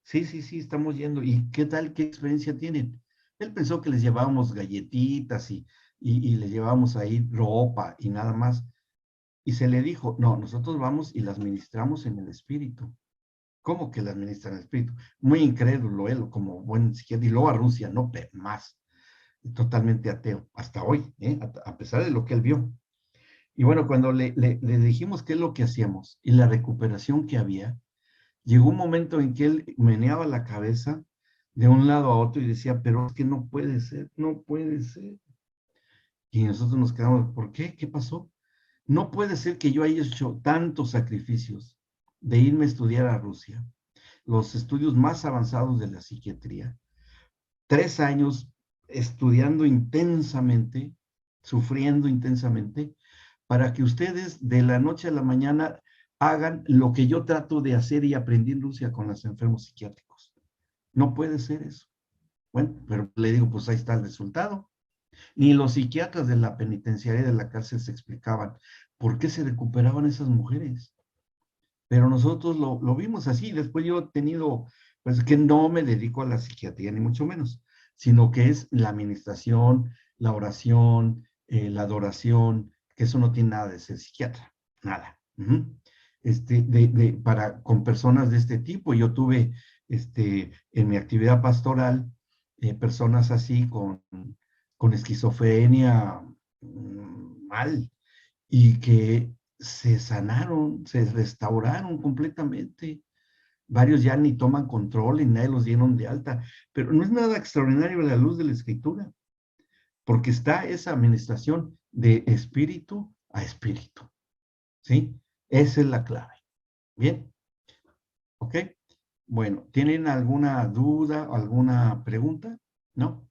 sí, estamos yendo. ¿Y qué tal, qué experiencia tienen? Él pensó que les llevábamos galletitas y les llevábamos ahí ropa y nada más. Y se le dijo, no, nosotros vamos y las ministramos en el espíritu. ¿Cómo que las ministran en el espíritu? Muy incrédulo él, como buen psiquiatra, y luego a Rusia, no, pero más, totalmente ateo, hasta hoy, a pesar de lo que él vio. Y bueno, cuando le dijimos qué es lo que hacíamos y la recuperación que había, llegó un momento en que él meneaba la cabeza de un lado a otro y decía, pero es que no puede ser, no puede ser. Y nosotros nos quedamos, ¿por qué? ¿Qué pasó? No puede ser que yo haya hecho tantos sacrificios de irme a estudiar a Rusia, los estudios más avanzados de la psiquiatría, 3 años estudiando intensamente, sufriendo intensamente, para que ustedes de la noche a la mañana hagan lo que yo trato de hacer y aprendí en Rusia con los enfermos psiquiátricos. No puede ser eso. Bueno, pero le digo, pues ahí está el resultado. Ni los psiquiatras de la penitenciaría de la cárcel se explicaban por qué se recuperaban esas mujeres. Pero nosotros lo vimos así. Después yo he tenido, pues que no me dedico a la psiquiatría, ni mucho menos, sino que es la administración, la oración, la adoración, que eso no tiene nada de ser psiquiatra, nada. Con personas de este tipo. Yo tuve en mi actividad pastoral personas así con esquizofrenia mal y que se sanaron, se restauraron completamente. Varios ya ni toman control y nadie los dieron de alta, pero no es nada extraordinario a la luz de la escritura, porque está esa administración de espíritu a espíritu, ¿sí? Esa es la clave. Bien, ¿ok? Bueno, ¿tienen alguna duda o alguna pregunta? ¿No?